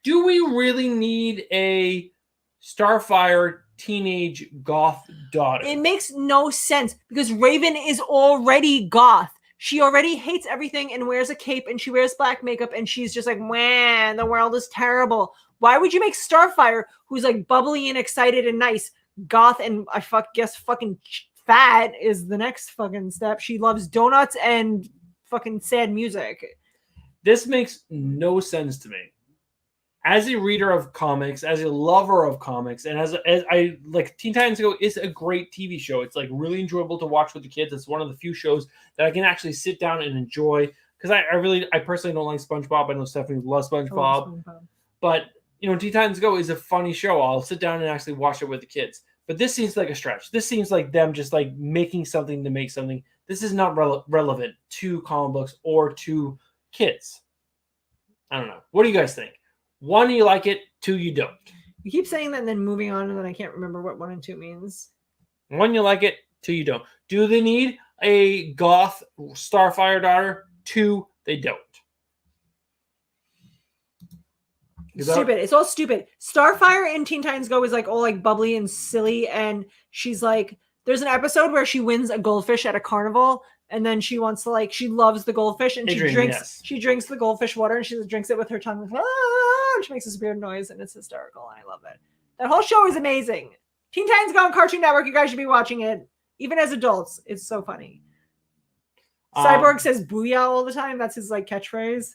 Do we really need a Starfire teenage goth daughter? It makes no sense because Raven is already goth. she already hates everything and wears a cape and she wears black makeup and she's just like, man, the world is terrible. Why would you make Starfire, who's like bubbly and excited and nice, goth and guess fucking fat is the next fucking step. She loves donuts and fucking sad music. This makes no sense to me. As a reader of comics, as a lover of comics, and as I like, Teen Titans Go is a great TV show. It's like really enjoyable to watch with the kids. It's one of the few shows that I can actually sit down and enjoy, because I personally don't like SpongeBob. I know Stephanie loves SpongeBob, but you know, Teen Titans Go is a funny show. I'll sit down and actually watch it with the kids. But this seems like a stretch. This seems like them just like making something to make something. This is not relevant to comic books or to kids. I don't know. What do you guys think? 1, you like it. 2, you don't. You keep saying that and then moving on, and then I can't remember what 1 and 2 means. 1, you like it. 2, you don't. Do they need a goth Starfire daughter? 2, they don't. Stupid. It's all stupid. Starfire in Teen Titans Go is like all like bubbly and silly, and she's like, there's an episode where she wins a goldfish at a carnival, and then she wants to like, she loves the goldfish, and she drinks the goldfish water, and she drinks it with her tongue, and she makes this weird noise, and it's hysterical, and I love it. That whole show is amazing. Teen Titans Go on Cartoon Network. You guys should be watching it, even as adults. It's so funny. Cyborg says "booyah" all the time. That's his like catchphrase.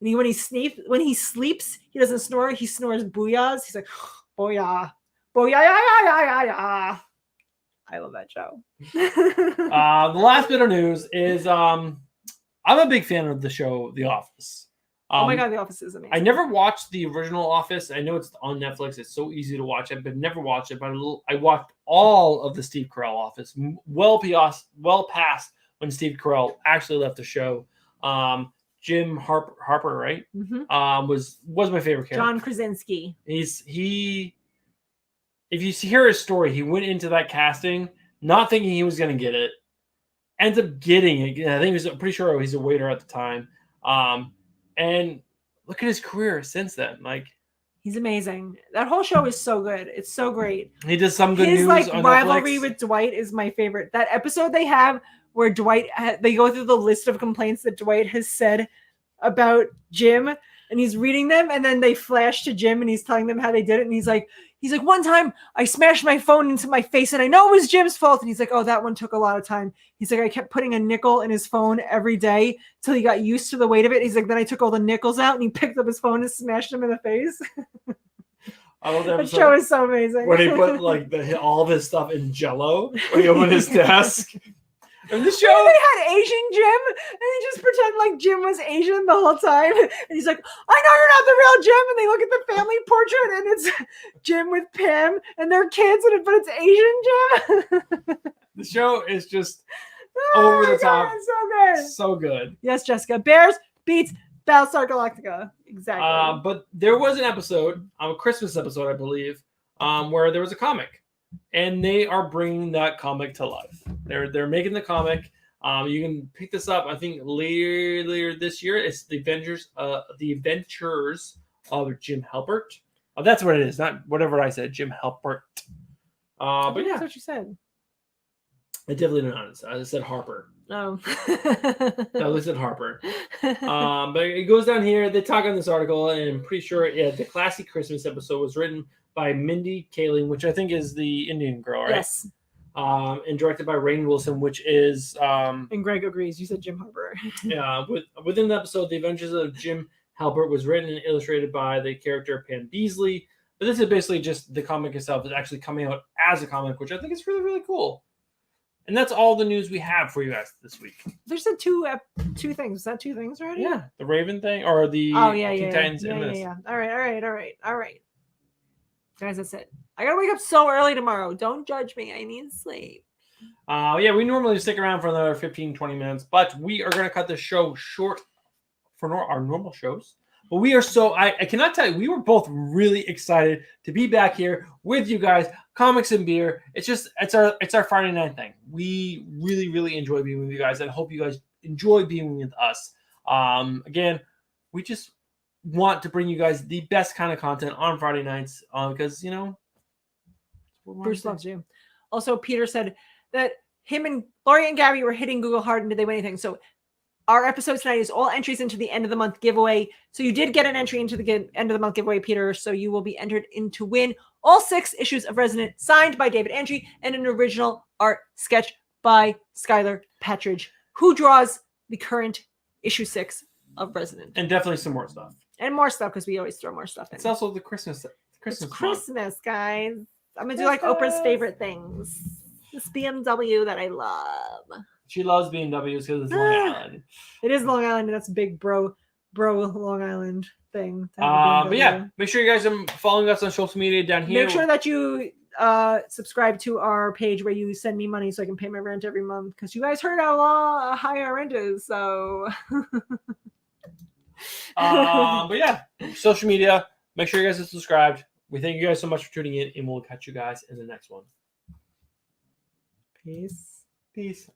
And when he sleeps, he doesn't snore. He snores booyahs. He's like, "Booyah, booyah, yeah, yeah, yeah, yeah." I love that show. The last bit of news is I'm a big fan of the show The Office. Oh my god, The Office is amazing. I never watched the original Office. I know it's on Netflix. It's so easy to watch it, but never watched it. But I watched all of the Steve Carell Office, well past when Steve Carell actually left the show. Jim Harper, right? Mm-hmm. Was my favorite character. John Krasinski. If you hear his story, he went into that casting not thinking he was going to get it. Ends up getting it. I think I'm pretty sure he's a waiter at the time. And look at his career since then. Like, he's amazing. That whole show is so good. It's so great. He does some good news. His like on rivalry Netflix. with Dwight is my favorite. That episode they have where Dwight they go through the list of complaints that Dwight has said about Jim, and he's reading them, and then they flash to Jim, and he's telling them how they did it, and he's like, one time I smashed my phone into my face, and I know it was Jim's fault. And he's like, oh, that one took a lot of time. He's like, I kept putting a nickel in his phone every day till he got used to the weight of it. He's like, then I took all the nickels out, and he picked up his phone and smashed him in the face. That show is so amazing. When he put like all of his stuff in Jello when he opened his desk. And the show, they had Asian Jim, and they just pretend like Jim was Asian the whole time. And he's like, I know you're not the real Jim. And they look at the family portrait, and it's Jim with Pam and their kids, but it's Asian Jim. The show is just over the top. It's so good. So good. Yes, Jessica. Bears beats Battlestar Galactica. Exactly. But there was an episode, a Christmas episode, I believe, where there was a comic. And they are bringing that comic to life. They're making the comic. You can pick this up. I think later this year. It's the Adventures of Jim Halpert. That's what it is. Not whatever I said. Jim Halpert. But yeah, that's what you said. I definitely did not. I said Harper. Oh, I said Harper. But it goes down here. They talk on this article, and I'm pretty sure the classic Christmas episode was written by Mindy Kaling, which I think is the Indian girl, right? Yes. And directed by Rainn Wilson, which is... and Greg agrees. You said Jim Harper. Yeah. Within the episode, The Adventures of Jim Halpert was written and illustrated by the character Pam Beesly. But this is basically just the comic itself is actually coming out as a comic, which I think is really, really cool. And that's all the news we have for you guys this week. There's the two things. Is that 2 things already? Yeah. The Raven thing or the Teen Titans and this. Yeah. All right. Guys, that's it. I gotta wake up so early tomorrow. Don't judge me. I need sleep. We normally stick around for another 15-20 minutes, but we are going to cut the show short for our normal shows. But we are I cannot tell you, we were both really excited to be back here with you guys, comics and beer. It's our Friday night thing. We really, really enjoy being with you guys, and hope you guys enjoy being with us. Again, we just want to bring you guys the best kind of content on Friday nights because, Bruce loves you. Also, Peter said that him and Lori and Gabby were hitting Google hard and did they win anything? So our episode tonight is all entries into the end of the month giveaway. So you did get an entry into the end of the month giveaway, Peter. So you will be entered in to win all 6 issues of Resident signed by David Andry and an original art sketch by Skylar Patridge, who draws the current issue 6 of Resident. And definitely some more stuff. And more stuff, because we always throw more stuff in. It's also the Christmas It's month. Christmas, guys. I'm going to do Christmas. like Oprah's favorite things. This BMW that I love. She loves BMWs because it's Long Island. It is Long Island, and that's a big bro Long Island thing. to have a But yeah, BMW. make sure you guys are following us on social media down here. Make sure that you subscribe to our page where you send me money so I can pay my rent every month, because you guys heard how high our rent is. So But yeah, social media. Make sure you guys are subscribed. We thank you guys so much for tuning in, and we'll catch you guys in the next one. peace. Peace.